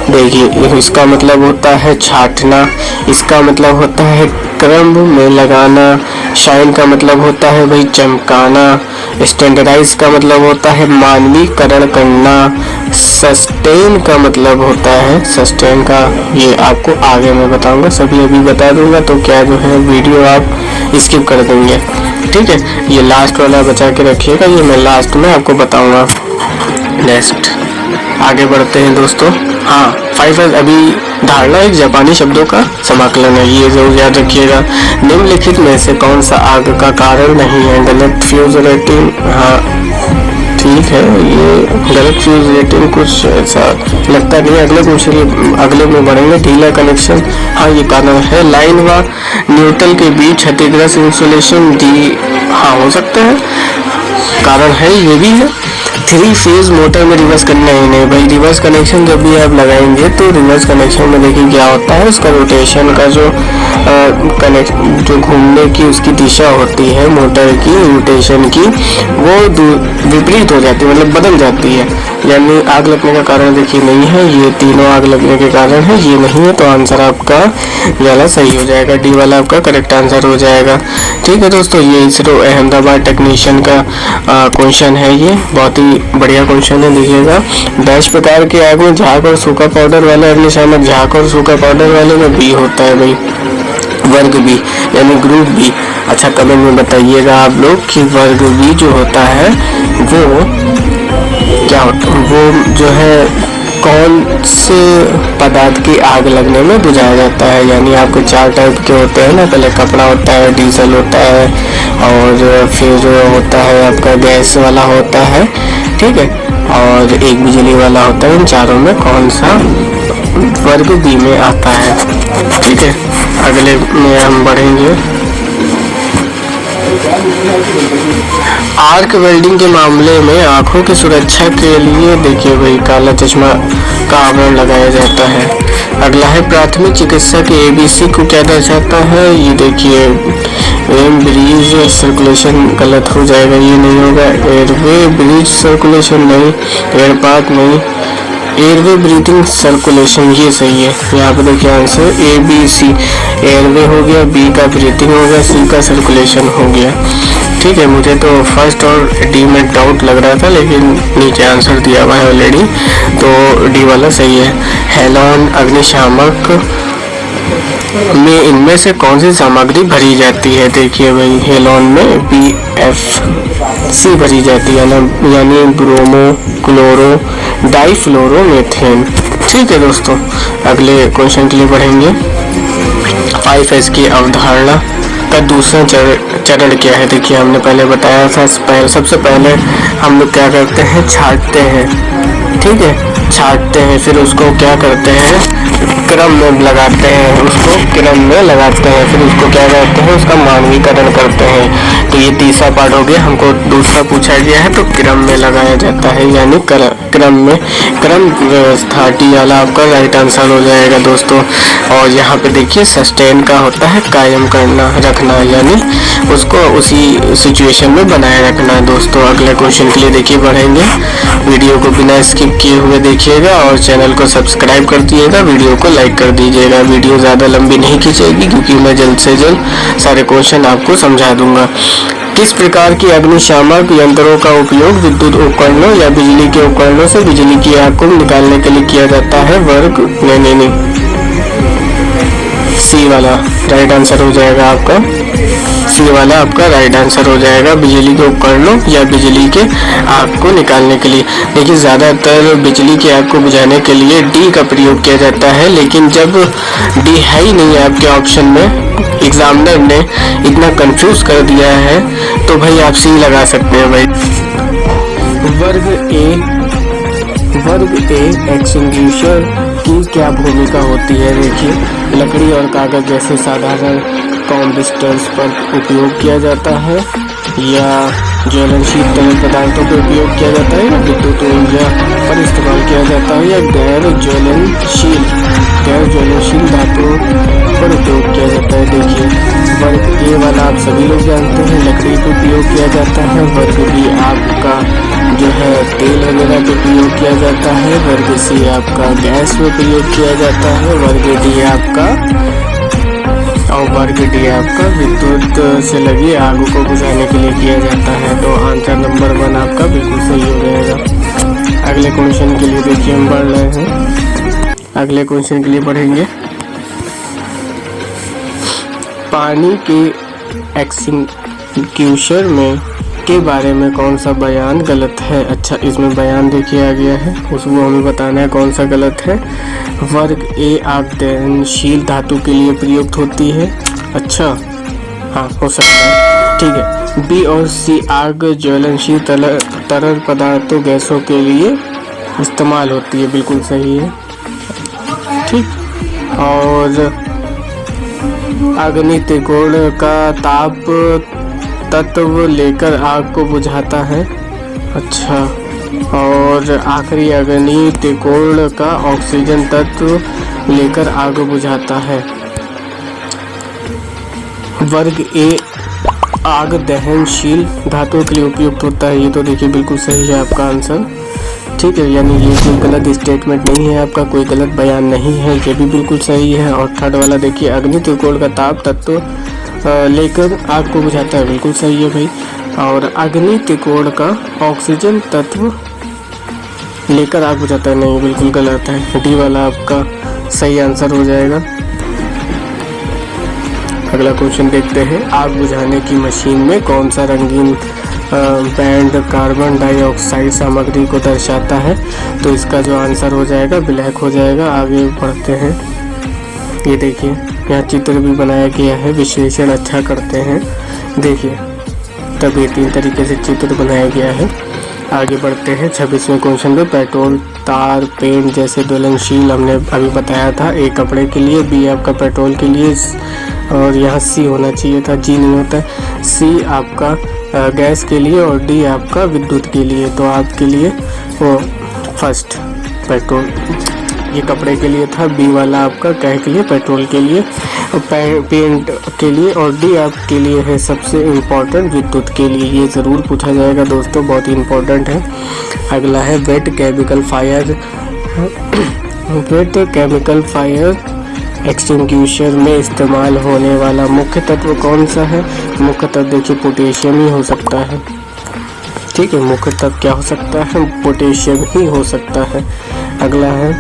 देखिए इसका मतलब होता है छाटना, इसका मतलब होता है क्रम में लगाना, शाइन का मतलब होता है भाई चमकाना, स्टैंडर्डाइज का मतलब होता है मानवीकरण करना, सस्टेन का मतलब होता है, सस्टेन का ये आपको आगे मैं बताऊंगा, सभी अभी बता दूंगा, तो क्या जो है वीडियो आप स्किप कर देंगे, ठीक है। ये लास्ट वाला बचा के रखिएगा, ये मैं लास्ट में आपको बताऊंगा। नेक्स्ट आगे बढ़ते हैं दोस्तों। हाँ, 5 अभी धारणा एक जापानी शब्दों का समाकलन है, ये जरूर याद रखिएगा। निम्नलिखित में से कौन सा आग का कारण नहीं है? गलत फ्यूज रेटिंग, हाँ ठीक है, ये गलत फ्यूज रेटिंग कुछ ऐसा लगता नहीं है। अगले में बढ़ेंगे। ढीला कनेक्शन, हाँ ये कारण है। लाइन व न्यूट्रल के बीच क्षतिग्रस्त इंसुलेशन, डी हाँ हो सकता है, कारण है, ये भी है। 3 फेज मोटर में रिवर्स करना ही नहीं भाई, रिवर्स कनेक्शन जब भी आप लगाएंगे तो रिवर्स कनेक्शन में देखिए क्या होता है, उसका रोटेशन का जो घूमने की उसकी दिशा होती है मोटर की रोटेशन की, वो विपरीत हो जाती है, मतलब बदल जाती है। यानी आग लगने का कारण देखिए नहीं है, ये तीनों आग लगने के कारण है, ये नहीं है, तो आंसर आपका वाला सही हो जाएगा, डी वाला आपका करेक्ट आंसर हो जाएगा। ठीक है दोस्तों, ये इसरो अहमदाबाद टेक्नीशियन का क्वेश्चन है, ये बहुत ही बढ़िया क्वेश्चन है। देखिएगा, 10 प्रकार के आग में झाग और सूखा पाउडर वाले अग्निशामक, झाग और सूखा पाउडर वाले में बी होता है भाई, वर्ग बी यानी ग्रुप बी। अच्छा कमेंट में बताइएगा आप लोग कि वर्ग बी जो होता है वो क्या होता है, वो जो है कौन से पदार्थ की आग लगने में बुझाया जाता है। यानी आपके 4 टाइप के होते हैं ना, पहले कपड़ा होता है, डीजल होता है, और फिर जो होता है आपका गैस वाला होता है, ठीक है, और एक बिजली वाला होता है। इन चारों में कौन सा वर्ग बी में आता है? ठीक है, अगले में हम बढ़ेंगे। आर्क वेल्डिंग के मामले में आंखों की सुरक्षा के लिए देखिए भाई काला चश्मा का आवरण लगाया जाता है। अगला है प्राथमिक चिकित्सा के ABC को क्या दर्शाता है? ये देखिए ब्रीज सर्कुलेशन गलत हो जाएगा, ये नहीं होगा। एयरवे ब्रीज सर्कुलेशन नहीं, एयरपाथ नहीं, एयरवे ब्रीथिंग सर्कुलेशन ये सही है। यहाँ पे देखिए आंसर ABC, एयरवे हो गया, बी का ब्रीथिंग हो गया, सी का सर्कुलेशन हो गया। ठीक है, मुझे तो फर्स्ट और डी में डाउट लग रहा था, लेकिन नीचे आंसर दिया हुआ है ऑलरेडी, तो डी वाला सही है। हेलोन अग्निशामक में इनमें से कौन सी सामग्री भरी जाती है? देखिए भाई हेलोन में BFC भरी जाती है ना, यानी ब्रोमो क्लोरो डाइफ्लोरोमेथेन। ठीक है दोस्तों, अगले क्वेश्चन के लिए बढ़ेंगे। 5S की अवधारणा का दूसरा चरण क्या है? देखिए हमने पहले बताया था, सबसे पहले हम लोग क्या करते हैं, छांटते हैं, ठीक है, छांटते हैं, फिर उसको क्या करते हैं, क्रम में लगाते हैं, उसको क्रम में लगाते हैं, फिर उसको क्या करते हैं, उसका मानवीकरण करते हैं। तो ये तीसरा पार्ट हो गया, हमको दूसरा पूछा गया है, तो क्रम में लगाया जाता है, यानी क्रम में, क्रम व्यवस्था, डी वाला आपका राइट आंसर हो जाएगा दोस्तों। और यहाँ पे देखिए सस्टेन का होता है कायम करना, रखना, यानी उसको उसी सिचुएशन में बनाए रखना है दोस्तों। अगले क्वेश्चन के लिए देखिए बढ़ेंगे। वीडियो को बिना स्किप किए हुए देखिएगा और चैनल को सब्सक्राइब कर दिएगा, वीडियो को लाइक कर दीजिएगा। वीडियो ज़्यादा लंबी नहीं खींचेगी क्योंकि मैं जल्द से जल्द सारे क्वेश्चन आपको समझा दूंगा। किस प्रकार की अग्निशामक यंत्रों का उपयोग विद्युत उपकरणों या बिजली के उपकरणों से बिजली की आग को निकालने के लिए किया जाता है? वर्ग नहीं, सी वाला राइट आंसर हो जाएगा आपका, सी वाला आपका राइट आंसर हो जाएगा। बिजली के उपकरणों या बिजली के आग को निकालने के लिए। देखिए ज़्यादातर बिजली की आग को बुझाने के लिए डी का प्रयोग किया जाता है, लेकिन जब डी है ही नहीं आपके ऑप्शन में, एग्जामिनर ने इतना कंफ्यूज कर दिया है, तो भाई आप सी लगा सकते हैं भाई। वर्ग ए एक्सटिंग्विशर की क्या भूमिका होती है? देखिए लकड़ी और कागज जैसे साधारण कॉम्बस्टर्स पर उपयोग किया जाता है, या ज्वलनशील तरल पदार्थों का उपयोग किया जाता है या विद्युत ऊर्जा पर इस्तेमाल किया जाता है या गैर ज्वलनशील धातुओं पर उपयोग किया जाता है। देखिए वर्ग ए वाला आप सभी लोग जानते हैं, लकड़ी पर उपयोग किया जाता है। वर्ग बी आपका जो है तेल वगैरह पे प्रयोग किया जाता है। वर्ग सी आपका गैस में प्रयोग किया जाता है। वर्ग डी आपका विद्युत से लगी आग को बुझाने के लिए किया जाता है। तो आंसर नंबर 1 आपका बिल्कुल सही हो जाएगा। अगले क्वेश्चन के लिए देखिए हम बढ़ रहे हैं। अगले क्वेश्चन के लिए पढ़ेंगे, पानी के एक्सटिंग्विशर में के बारे में कौन सा बयान गलत है। अच्छा, इसमें बयान देखिए आ गया है, उसको हमें बताना है कौन सा गलत है। वर्ग ए आग दहनशील धातु के लिए प्रयुक्त होती है। अच्छा हाँ, हो सकता है, ठीक है। बी और सी आग ज्वलनशील तरल पदार्थों गैसों के लिए इस्तेमाल होती है, बिल्कुल सही है, ठीक। और अग्नि त्रिकोण का ताप तत्व लेकर आग को बुझाता है। अच्छा, और आखिरी अग्नि त्रिकोण का ऑक्सीजन तत्व लेकर आग बुझाता है। वर्ग ए आग दहनशील धातुओं के लिए उपयुक्त होता है। ये तो देखिए बिल्कुल सही है आपका आंसर, ठीक है, यानी ये कोई गलत स्टेटमेंट नहीं है आपका, कोई गलत बयान नहीं है, ये भी बिल्कुल सही है। और थर्ड वाला देखिए, अग्नि त्रिकोण का ताप तत्व लेकर आग को बुझाता है, बिल्कुल सही है भाई। और अग्नि त्रिकोण का ऑक्सीजन तत्व लेकर आग बुझाता है, नहीं, बिल्कुल गलत है। डी वाला आपका सही आंसर हो जाएगा। अगला क्वेश्चन देखते हैं, आग बुझाने की मशीन में कौन सा रंगीन बैंड कार्बन डाइऑक्साइड सामग्री को दर्शाता है। तो इसका जो आंसर हो जाएगा ब्लैक हो जाएगा। आगे बढ़ते हैं, ये देखिए यहाँ चित्र भी बनाया गया है, विश्लेषण अच्छा करते हैं, देखिए तब ये 3 तरीके से चित्र बनाया गया है। आगे बढ़ते हैं 26वें क्वेश्चन पे, पेट्रोल, तार, पेंट जैसे ज्वलनशील हमने अभी बताया था। ए कपड़े के लिए, बी आपका पेट्रोल के लिए, और यहाँ सी होना चाहिए था, जी नहीं होता है। सी आपका गैस के लिए और डी आपका विद्युत के लिए। तो आपके लिए वो फर्स्ट पेट्रोल ये कपड़े के लिए था, बी वाला आपका क्या के लिए, पेट्रोल के लिए, पेंट के लिए, और डी आपके लिए है सबसे इम्पोर्टेंट, विद्युत के लिए। ये ज़रूर पूछा जाएगा दोस्तों, बहुत ही इम्पोर्टेंट है। अगला है वेट केमिकल फायर एक्सटिंग्विशर में इस्तेमाल होने वाला मुख्य तत्व कौन सा है। मुख्य तत्व देखिए पोटेशियम ही हो सकता है, ठीक है, मुख्य तत्व क्या हो सकता है, पोटेशियम ही हो सकता है। अगला है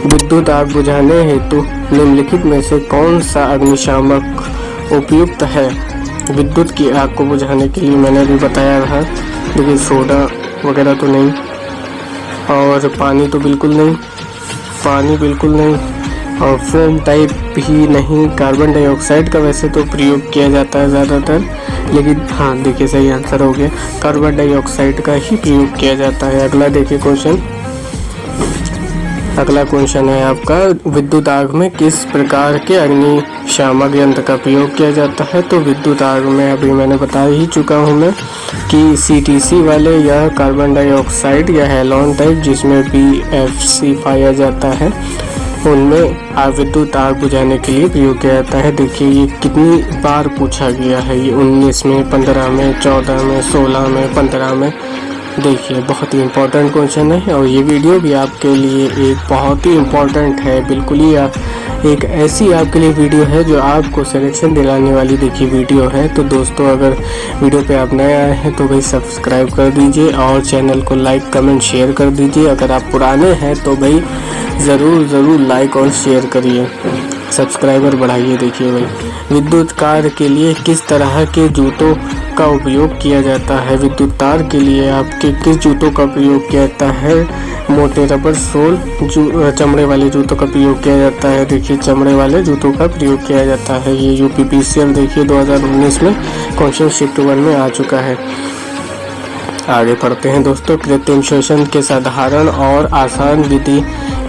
विद्युत आग बुझाने हेतु निम्नलिखित में से कौन सा अग्निशामक उपयुक्त है। विद्युत की आग को बुझाने के लिए मैंने भी बताया था, लेकिन सोडा वगैरह तो नहीं, और पानी तो बिल्कुल नहीं, और फोम टाइप भी नहीं। कार्बन डाइऑक्साइड का वैसे तो प्रयोग किया जाता है ज़्यादातर, लेकिन हाँ देखिए सही आंसर हो गया, कार्बन डाइऑक्साइड का ही प्रयोग किया जाता है। अगला देखिए क्वेश्चन, अगला क्वेश्चन है आपका, विद्युत आग में किस प्रकार के अग्निशामक यंत्र का प्रयोग किया जाता है। तो विद्युत आग में अभी मैंने बता ही चुका हूँ मैं कि CTC वाले या कार्बन डाइऑक्साइड या हैलोन टाइप जिसमें BFC पाया जाता है, उनमें विद्युत आग बुझाने के लिए प्रयोग किया जाता है। देखिए ये कितनी बार पूछा गया है, ये 19 में, 15 में, 14 में, 16 में, 15 में। देखिए बहुत ही इम्पोर्टेंट क्वेश्चन है, और ये वीडियो भी आपके लिए एक बहुत ही इम्पोर्टेंट है, बिल्कुल ही एक ऐसी आपके लिए वीडियो है जो आपको सिलेक्शन दिलाने वाली देखिए वीडियो है। तो दोस्तों अगर वीडियो पे आप नए आए हैं तो भाई सब्सक्राइब कर दीजिए और चैनल को लाइक कमेंट शेयर कर दीजिए। अगर आप पुराने हैं तो भाई ज़रूर लाइक और शेयर करिए, सब्सक्राइबर बढ़ाइए। देखिए भाई, विद्युत कार के लिए किस तरह के जूतों का उपयोग किया जाता है। विद्युत तार के लिए आपके किस जूतों का प्रयोग किया जाता है। मोटे रबर सोल चमड़े वाले जूतों का प्रयोग किया जाता है। देखिए चमड़े वाले जूतों का प्रयोग किया जाता है। ये UPPCL देखिए 2019 में क्वेश्चन शिफ्ट 1 में आ चुका है। आगे पढ़ते हैं दोस्तों, कृत्रिम श्वसन के साधारण और आसान विधि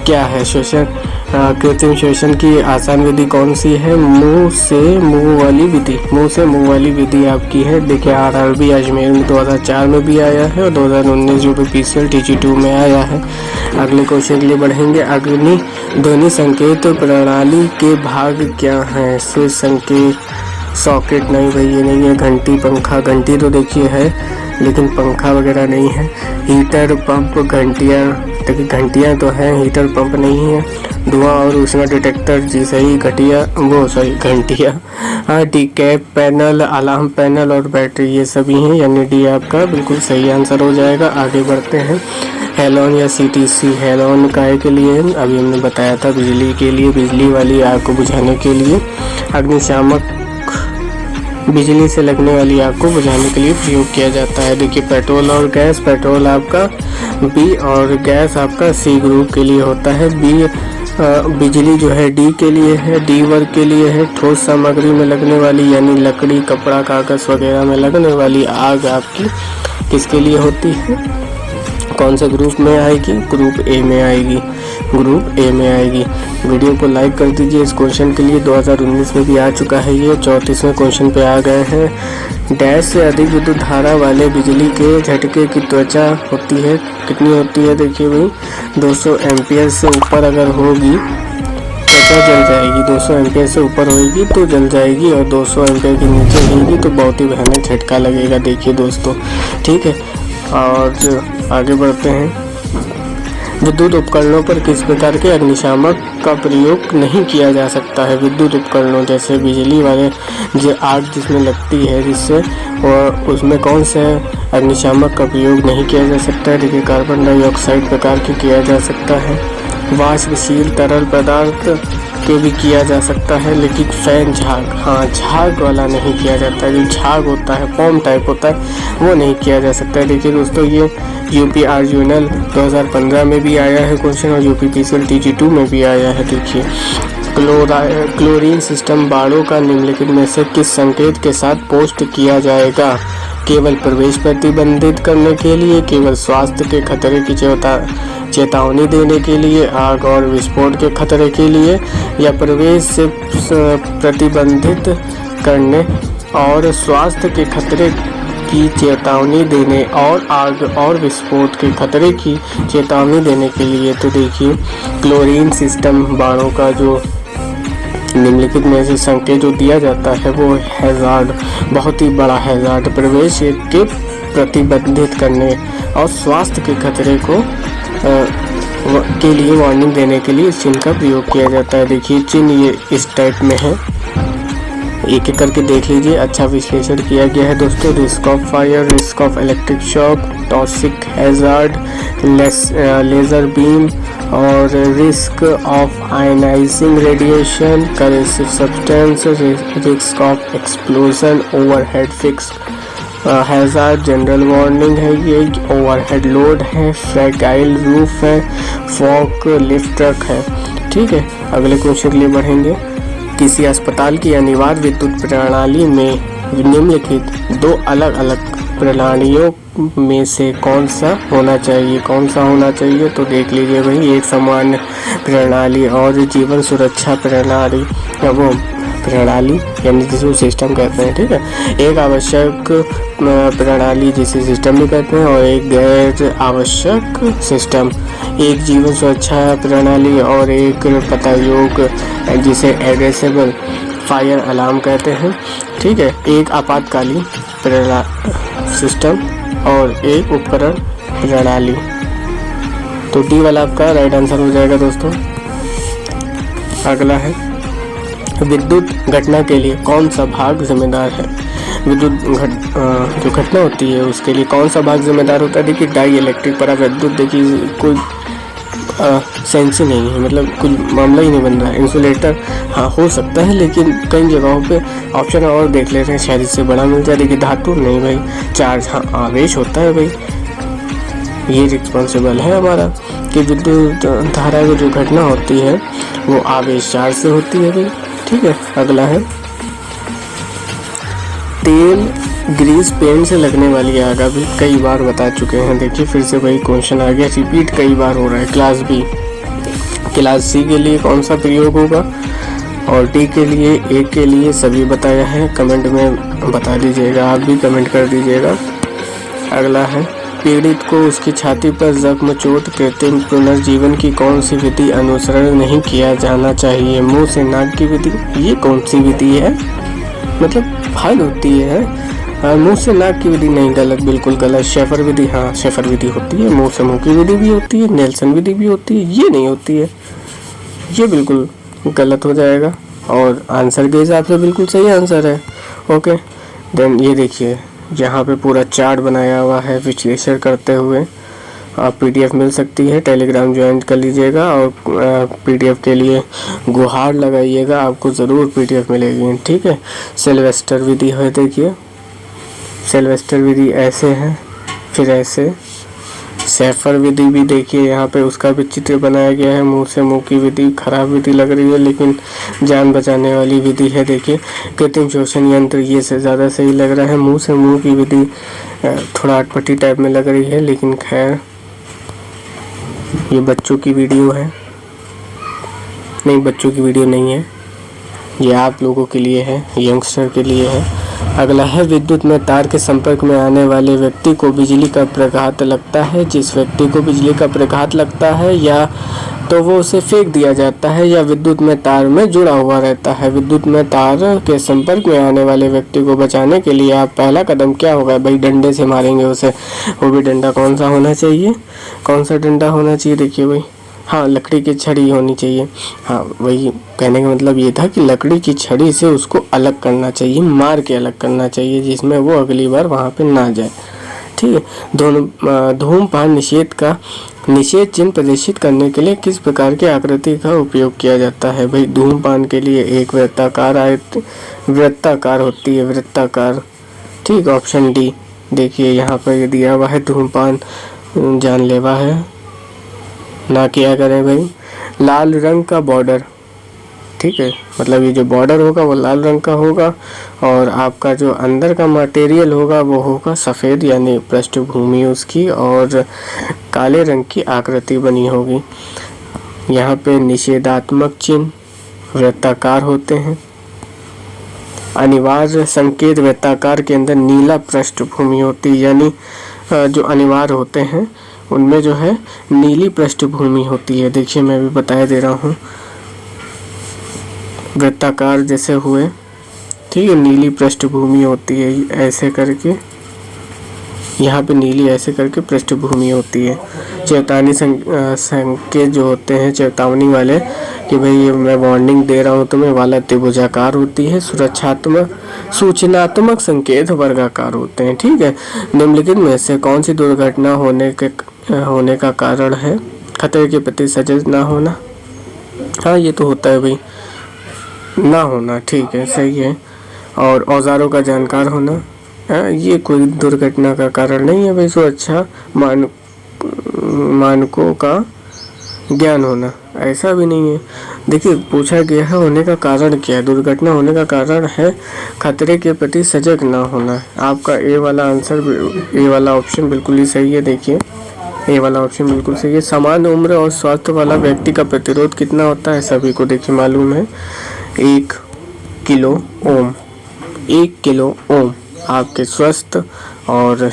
क्या है। श्वसन कृत्रिम श्वसन की आसान विधि कौन सी है? मुंह से मुंह वाली विधि। मुंह से मुंह वाली विधि आपकी है। देखिए RRB अजमेर में 2004 में भी आया है और 2019 UPPCL TG2 में आया है। अगले क्वेश्चन के लिए बढ़ेंगे। अग्नि ध्वनि संकेत प्रणाली के भाग क्या हैं? स्विच, संकेत, सॉकेट, नहीं भाई ये नहीं है। घंटी, पंखा, घंटी तो देखिए है लेकिन पंखा वगैरह नहीं है। हीटर, पंप, घंटियाँ, देखिए घंटियाँ तो हैं, हीटर पंप नहीं है। धुआं और ऊष्मा डिटेक्टर, जी सही। घंटियाँ। हाँ, D cap panel, alarm panel और बैटरी, ये सभी हैं, यानी डी आपका बिल्कुल सही आंसर हो जाएगा। आगे बढ़ते हैं। हेलोन या CTC, हेलोन काय के लिए है? अभी हमने बताया था बिजली के लिए, बिजली वाली आग को बुझाने के लिए। अग्निशामक, बिजली से लगने वाली आग को बुझाने के लिए प्रयोग किया जाता है। देखिए पेट्रोल और गैस, पेट्रोल आपका B और गैस आपका C ग्रुप के लिए होता है। बिजली जो है D के लिए है। D वर्ग के लिए है। ठोस सामग्री में लगने वाली यानी लकड़ी, कपड़ा, कागज वगैरह में लगने वाली आग आपकी किसके लिए होती है? कौन से ग्रुप में आएगी? ग्रुप A में आएगी। ग्रुप A में आएगी। वीडियो को लाइक कर दीजिए। इस क्वेश्चन के लिए 2019 में भी आ चुका है ये। 34वें क्वेश्चन पे आ गए हैं। डैश से अधिक विद्युत धारा वाले बिजली के झटके की त्वचा होती है, कितनी होती है? देखिए भाई 200 एम्पियर से ऊपर अगर होगी त्वचा जल जाएगी। 200 एम्पियर से ऊपर होगी तो जल जाएगी और 200 एम्पियर के नीचे होगी तो बहुत ही भयानक झटका लगेगा। देखिए दोस्तों, ठीक है। और आगे बढ़ते हैं। विद्युत उपकरणों पर किस प्रकार के अग्निशामक का प्रयोग नहीं किया जा सकता है? विद्युत उपकरणों जैसे बिजली वाले जो आग जिसमें लगती है जिससे, और उसमें कौन से अग्निशामक का प्रयोग नहीं किया जा सकता है? देखिए कार्बन डाइऑक्साइड प्रकार के किया जा सकता है। वाष्पशील तरल पदार्थ के भी किया जा सकता है, लेकिन फैन, झाग, हाँ झाग वाला नहीं किया जाता है। जो झाग होता है, फॉर्म टाइप होता है, वो नहीं किया जा सकता है। देखिए दोस्तों, ये UPR यूनल 2015 में भी आया है क्वेश्चन और UPPCL TG2 में भी आया है। देखिए क्लोरीन सिस्टम बाड़ों का निम्नलिखित में से किस संकेत के साथ पोस्ट किया जाएगा? केवल प्रवेश प्रतिबंधित करने के लिए, केवल स्वास्थ्य के खतरे की चेतावनी देने के लिए, आग और विस्फोट के खतरे के लिए, या प्रवेश से प्रतिबंधित करने और स्वास्थ्य के खतरे की चेतावनी देने और आग और विस्फोट के खतरे की चेतावनी देने के लिए। तो देखिए क्लोरीन सिस्टम बाड़ों का जो निम्नलिखित में से संकेत जो दिया जाता है वो हैजार्ड, बहुत ही बड़ा हैजार्ड, प्रवेश के प्रतिबंधित करने और स्वास्थ्य के खतरे को के लिए वार्निंग देने के लिए इस चिन्ह का प्रयोग किया जाता है। देखिए चिन्ह ये इस टाइप में है, एक एक करके देख लीजिए। अच्छा विश्लेषण किया गया है दोस्तों। Risk of fire, risk of electric shock, toxic hazard, laser beam और risk of ionizing radiation, corrosive substance, risk of explosion, overhead fix hazard, general warning है ये, ओवरहेड लोड है, फ्रैगाइल रूफ है, फॉक लिफ्ट ट्रक है। ठीक है, अगले question के लिए बढ़ेंगे। किसी अस्पताल की अनिवार्य विद्युत प्रणाली में निम्नलिखित दो अलग अलग प्रणालियों में से कौन सा होना चाहिए? कौन सा होना चाहिए? तो देख लीजिए भाई, एक सामान्य प्रणाली और जीवन सुरक्षा प्रणाली, वो प्रणाली यानी जिसे सिस्टम कहते हैं। ठीक है, एक आवश्यक प्रणाली जिसे सिस्टम भी कहते हैं और एक गैर आवश्यक सिस्टम, एक जीवन सुरक्षा प्रणाली और एक पता योग जिसे एड्रेसेबल फायर अलार्म कहते हैं। ठीक है, एक आपातकालीन सिस्टम और एक उपकरण प्रणाली। तो डी वाला आपका राइट आंसर हो जाएगा दोस्तों। अगला है, विद्युत घटना के लिए कौन सा भाग जिम्मेदार है? विद्युत जो घटना होती है उसके लिए कौन सा भाग जिम्मेदार होता है? देखिए डाई इलेक्ट्रिक परावैद्युत, देखिए कोई सेंस ही नहीं है, मतलब कुछ मामला ही नहीं बन रहा है। इंसुलेटर हाँ हो सकता है, लेकिन कई जगहों पे ऑप्शन और देख ले रहे हैं, शायद इससे बड़ा मिल जाए। देखिए धातु नहीं भाई, चार्ज हाँ आवेश होता है भाई, ये रिस्पॉन्सिबल है हमारा कि विद्युत धारा की जो घटना होती है वो आवेश चार्ज से होती है भाई। ठीक है, अगला है, तेल ग्रीस पेंट से लगने वाली आग, अभी कई बार बता चुके हैं। देखिए फिर से वही क्वेश्चन आ गया, रिपीट कई बार हो रहा है। क्लास बी, क्लास सी के लिए कौन सा प्रयोग होगा और डी के लिए, ए के लिए सभी बताया है। कमेंट में बता दीजिएगा, आप भी कमेंट कर दीजिएगा। अगला है, पीड़ित को उसकी छाती पर जख्म, चोट, कृत्रिम पुनर्जीवन की कौन सी विधि अनुसरण नहीं किया जाना चाहिए? मुंह से नाक की विधि, ये कौन सी विधि है? मतलब हल होती है। मुंह से नाक की विधि नहीं, गलत, बिल्कुल गलत। शेफर विधि, हाँ शेफर विधि होती है। मुंह से मुंह की विधि भी होती है, नेल्सन विधि भी होती है, ये नहीं होती है, ये बिल्कुल गलत हो जाएगा। और आंसर के हिसाब से बिल्कुल सही आंसर है। ओके, देन ये देखिए यहाँ पे पूरा चार्ट बनाया हुआ है विश्लेषण करते हुए। आप पीडीएफ मिल सकती है, टेलीग्राम ज्वाइन कर लीजिएगा और पीडीएफ के लिए गुहार लगाइएगा, आपको ज़रूर पीडीएफ मिलेगी। ठीक है, सिल्वेस्टर विधि है, देखिए सिल्वेस्टर विधि ऐसे है, फिर ऐसे। शेफर विधि भी देखिए यहाँ पे उसका भी चित्र बनाया गया है। मुंह से मुंह की विधि खराब विधि लग रही है लेकिन जान बचाने वाली विधि है। देखिए कृत्रिम श्वसन यंत्र, ये से ज़्यादा सही लग रहा है। मुंह से मुंह की विधि थोड़ा अटपटी टाइप में लग रही है, लेकिन खैर ये बच्चों की वीडियो है, नहीं बच्चों की वीडियो नहीं है, ये आप लोगों के लिए है, यंगस्टर के लिए है। अगला है, विद्युत में तार के संपर्क में आने वाले व्यक्ति को बिजली का प्रघात लगता है। जिस व्यक्ति को बिजली का प्रघात लगता है या तो वो उसे फेंक दिया जाता है या विद्युत में तार में जुड़ा हुआ रहता है। विद्युत में तार के संपर्क में आने वाले व्यक्ति को बचाने के लिए आप पहला कदम क्या होगा? भाई डंडे से मारेंगे उसे, वो भी डंडा कौन सा होना चाहिए? कौन सा डंडा होना चाहिए? देखिए भाई, हाँ लकड़ी की छड़ी होनी चाहिए। हाँ वही कहने का मतलब ये था कि लकड़ी की छड़ी से उसको अलग करना चाहिए, मार के अलग करना चाहिए, जिसमें वो अगली बार वहाँ पे ना जाए। ठीक है। धूमपान निषेध का निषेध चिन्ह प्रदर्शित करने के लिए किस प्रकार की आकृति का उपयोग किया जाता है? भाई धूमपान के लिए एक वृत्ताकार होती है, वृत्ताकार। ठीक, ऑप्शन डी। देखिए यहाँ पर ये दिया हुआ है, धूमपान जानलेवा है, ना किया करें भाई। लाल रंग का बॉर्डर, ठीक है, मतलब ये जो बॉर्डर होगा वो लाल रंग का होगा और आपका जो अंदर का मटेरियल होगा वो होगा सफ़ेद, यानी पृष्ठभूमि उसकी, और काले रंग की आकृति बनी होगी। यहाँ पे निषेधात्मक चिन्ह वृत्ताकार होते हैं। अनिवार्य संकेत वृत्ताकार के अंदर नीला पृष्ठभूमि होती है, यानी जो अनिवार्य होते हैं उनमें जो है नीली पृष्ठभूमि होती है। देखिए मैं भी बताया दे रहा हूँ, वृत्ताकार जैसे हुए, ठीक है, नीली पृष्ठभूमि होती है ऐसे करके, यहाँ पे नीली ऐसे करके पृष्ठभूमि होती है। चेतावनी संकेत जो होते हैं चेतावनी वाले कि भाई ये मैं वार्निंग दे रहा हूँ तुम्हें, वाला त्रिभुजाकार होती है। सुरक्षात्मक सूचनात्मक संकेत वर्गाकार होते हैं। ठीक है, निम्नलिखित में से कौन सी दुर्घटना होने का कारण है? खतरे के प्रति सजग ना होना, हाँ ये तो होता है भाई, ना होना, ठीक है सही है। और औजारों का जानकार होना, ये कोई दुर्घटना का कारण नहीं है भाई। सुरक्षा मानकों का ज्ञान होना, ऐसा भी नहीं है। देखिए पूछा गया है होने का कारण क्या है? दुर्घटना होने का कारण है खतरे के प्रति सजग ना होना। आपका ए वाला आंसर, ए वाला ऑप्शन बिल्कुल ही सही है। देखिए ए वाला ऑप्शन बिल्कुल सही है। समान उम्र और स्वास्थ्य वाला व्यक्ति का प्रतिरोध कितना होता है? सभी को देखिए मालूम है, 1 किलो ओम। 1 किलो ओम आपके स्वस्थ और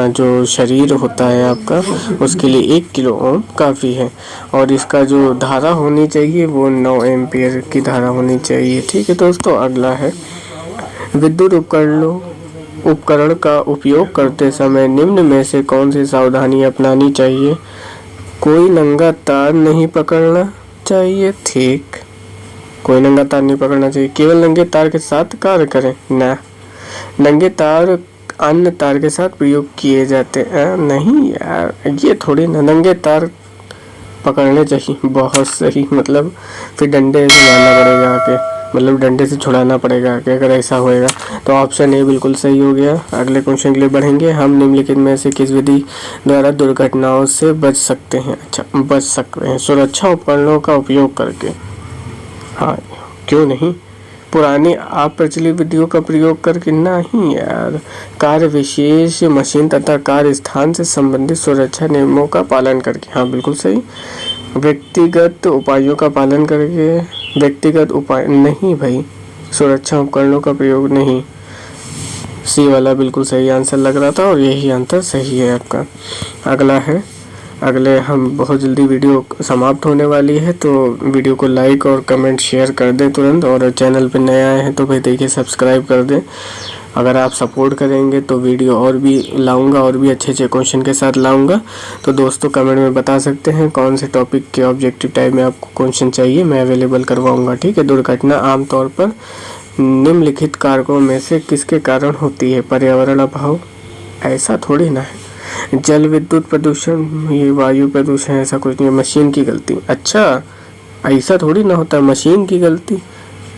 जो शरीर होता है आपका, उसके लिए 1 किलो ओम काफ़ी है। और इसका जो धारा होनी चाहिए वो 9 एम्पियर की धारा होनी चाहिए। ठीक है दोस्तों, अगला है, विद्युत उपकरण का उपयोग करते समय निम्न में से कौन सी सावधानी अपनानी चाहिए? कोई नंगा तार नहीं पकड़ना चाहिए। ठीक, कोई नंगा तार नहीं पकड़ना चाहिए। केवल नंगे तार के साथ कार्य करें ना, नंगे तार अन्य तार के साथ प्रयोग किए जाते हैं। नहीं यार, ये थोड़ी ना, नंगे तार पकड़ने चाहिए। बहुत सही, मतलब फिर डंडे से मारना पड़ेगा आके, मतलब डंडे से छुड़ाना पड़ेगा आके अगर ऐसा होएगा। तो ऑप्शन ए बिल्कुल सही हो गया। अगले क्वेश्चन के लिए बढ़ेंगे। हम निम्नलिखित में से किस विधि द्वारा दुर्घटनाओं से बच सकते हैं? अच्छा, बच सकते हैं सुरक्षा उपकरणों का उपयोग करके। हाँ क्यों नहीं, पुरानी अप्रचलित विधियों का प्रयोग करके नहीं यार, कार्य विशेष मशीन तथा कार्य स्थान से संबंधित सुरक्षा नियमों का पालन करके। हाँ बिल्कुल सही, व्यक्तिगत उपायों का पालन करके, व्यक्तिगत उपाय नहीं भाई, सुरक्षा उपकरणों का प्रयोग नहीं। सी वाला बिल्कुल सही आंसर लग रहा था और यही आंसर सही है आपका। अगले हम बहुत जल्दी वीडियो समाप्त होने वाली है, तो वीडियो को लाइक और कमेंट शेयर कर दें तुरंत, और चैनल पे नए आए हैं तो भाई देखिए सब्सक्राइब कर दें। अगर आप सपोर्ट करेंगे तो वीडियो और भी लाऊंगा, और भी अच्छे क्वेश्चन के साथ लाऊंगा। तो दोस्तों कमेंट में बता सकते हैं कौन से टॉपिक के ऑब्जेक्टिव टाइप में आपको क्वेश्चन चाहिए, मैं अवेलेबल करवाऊंगा। ठीक है। दुर्घटना आमतौर पर निम्नलिखित कारकों में से किसके कारण होती है? पर्यावरण अभाव, ऐसा थोड़ी ना है। जल विद्युत प्रदूषण, ये वायु प्रदूषण, ऐसा कुछ नहीं है। मशीन की गलती, अच्छा ऐसा थोड़ी ना होता है, मशीन की गलती।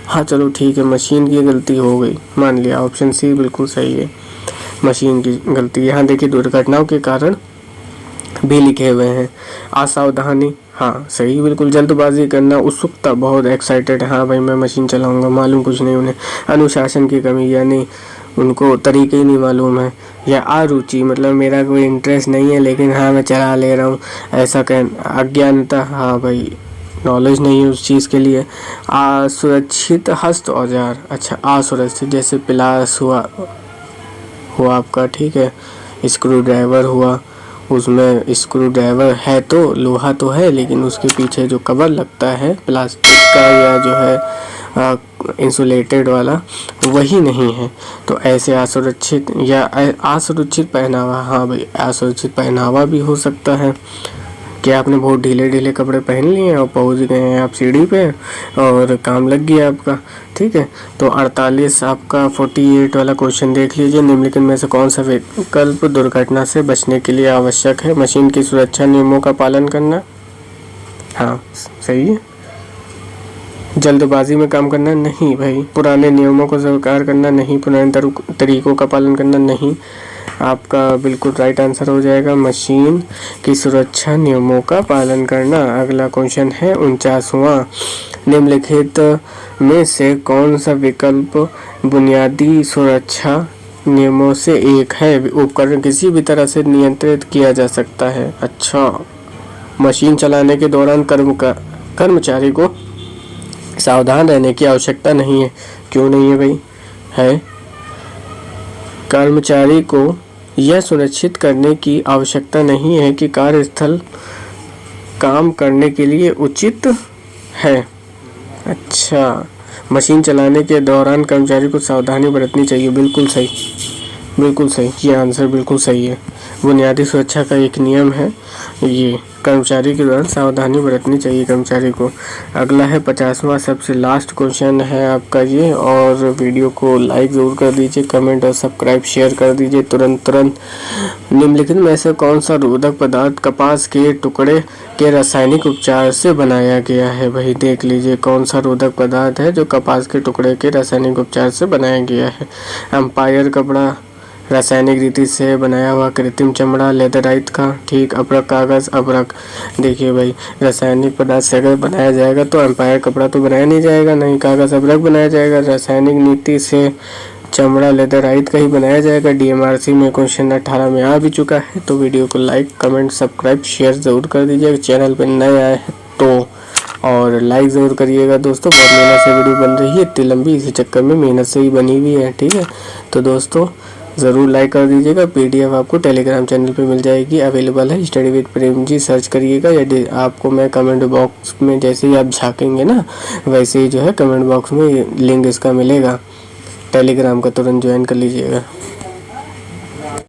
हाँ चलो ठीक है, मशीन की गलती हो गई, मान लिया। ऑप्शन सी बिल्कुल सही है, मशीन की गलती। यहाँ देखिए दुर्घटनाओं के कारण भी लिखे हुए हैं। असावधानी, हाँ सही बिल्कुल। जल्दबाजी करना, उत्सुकता, बहुत एक्साइटेड, हाँ भाई मैं मशीन चलाऊंगा, मालूम कुछ नहीं उन्हें। अनुशासन की कमी, यानी उनको तरीके ही नहीं मालूम है। या अरुचि, मतलब मेरा कोई इंटरेस्ट नहीं है लेकिन हाँ मैं चला ले रहा हूँ, ऐसा कहना। अज्ञानता, हाँ भाई नॉलेज नहीं है उस चीज़ के लिए। असुरक्षित हस्त औजार, अच्छा असुरक्षित, जैसे पिलास हुआ आपका, ठीक है। स्क्रू ड्राइवर हुआ, उसमें स्क्रू ड्राइवर है तो लोहा तो है, लेकिन उसके पीछे जो कवर लगता है प्लास्टिक का या जो है इंसुलेटेड वाला, वही नहीं है। तो ऐसे असुरक्षित या असुरक्षित पहनावा, हाँ भाई असुरक्षित पहनावा भी हो सकता है कि आपने बहुत ढीले ढीले कपड़े पहन लिए और पहुंच गए हैं आप सीढ़ी पे और काम लग गया आपका। ठीक है। तो 48 आपका 48 वाला क्वेश्चन देख लीजिए। निम्नलिखित में से कौन सा विकल्प दुर्घटना से बचने के लिए आवश्यक है? मशीन की सुरक्षा नियमों का पालन करना, हाँ सही है। जल्दबाजी में काम करना, नहीं भाई। पुराने नियमों को स्वीकार करना, नहीं। पुराने तरीकों का पालन करना, नहीं। आपका बिल्कुल राइट आंसर हो जाएगा मशीन की सुरक्षा नियमों का पालन करना। अगला क्वेश्चन है 49वां। निम्नलिखित में से कौन सा विकल्प बुनियादी सुरक्षा नियमों से एक है? उपकरण किसी भी तरह से नियंत्रित किया जा सकता है। अच्छा, मशीन चलाने के दौरान कर्मचारी को सावधान रहने की आवश्यकता नहीं है। क्यों नहीं है भाई? है। कर्मचारी को यह सुनिश्चित करने की आवश्यकता नहीं है कि कार्यस्थल काम करने के लिए उचित है। अच्छा, मशीन चलाने के दौरान कर्मचारी को सावधानी बरतनी चाहिए, बिल्कुल सही, बिल्कुल सही। ये आंसर बिल्कुल सही है। बुनियादी सुरक्षा का एक नियम है ये, कर्मचारी के दौरान सावधानी बरतनी चाहिए कर्मचारी को। अगला है 50वां, सबसे लास्ट क्वेश्चन है आपका ये, और वीडियो को लाइक ज़रूर कर दीजिए, कमेंट और सब्सक्राइब शेयर कर दीजिए तुरंत। निम्नलिखित में से कौन सा रोधक पदार्थ कपास के टुकड़े के रासायनिक उपचार से बनाया गया है? भाई देख लीजिए कौन सा रोधक पदार्थ है जो कपास के टुकड़े के रासायनिक उपचार से बनाया गया है। एम्पायर कपड़ा, रासायनिक रीति से बनाया हुआ कृत्रिम चमड़ा, लेदराइट का, ठीक। अभ्रक कागज, अभ्रक। देखिए भाई रासायनिक पदार्थ से अगर बनाया जाएगा तो एम्पायर कपड़ा तो बनाया नहीं जाएगा, नहीं कागज अभ्रक बनाया जाएगा। रासायनिक नीति से चमड़ा लेदराइट का ही बनाया जाएगा। DMRC में क्वेश्चन 18 में आ भी चुका है। तो वीडियो को लाइक कमेंट सब्सक्राइब शेयर ज़रूर कर दीजिएगा, चैनल पर नए आए हैं तो, और लाइक ज़रूर करिएगा दोस्तों। बहुत मेहनत से वीडियो बन रही है, इतनी लंबी, इसी चक्कर में मेहनत से ही बनी हुई है। ठीक है। तो दोस्तों ज़रूर लाइक कर दीजिएगा। PDF आपको टेलीग्राम चैनल पे मिल जाएगी, अवेलेबल है। Study with Prem ji search करिएगा, या आपको मैं कमेंट बॉक्स में जैसे ही आप झाँकेंगे ना, वैसे ही जो है कमेंट बॉक्स में लिंक इसका मिलेगा टेलीग्राम का, तुरंत ज्वाइन कर लीजिएगा।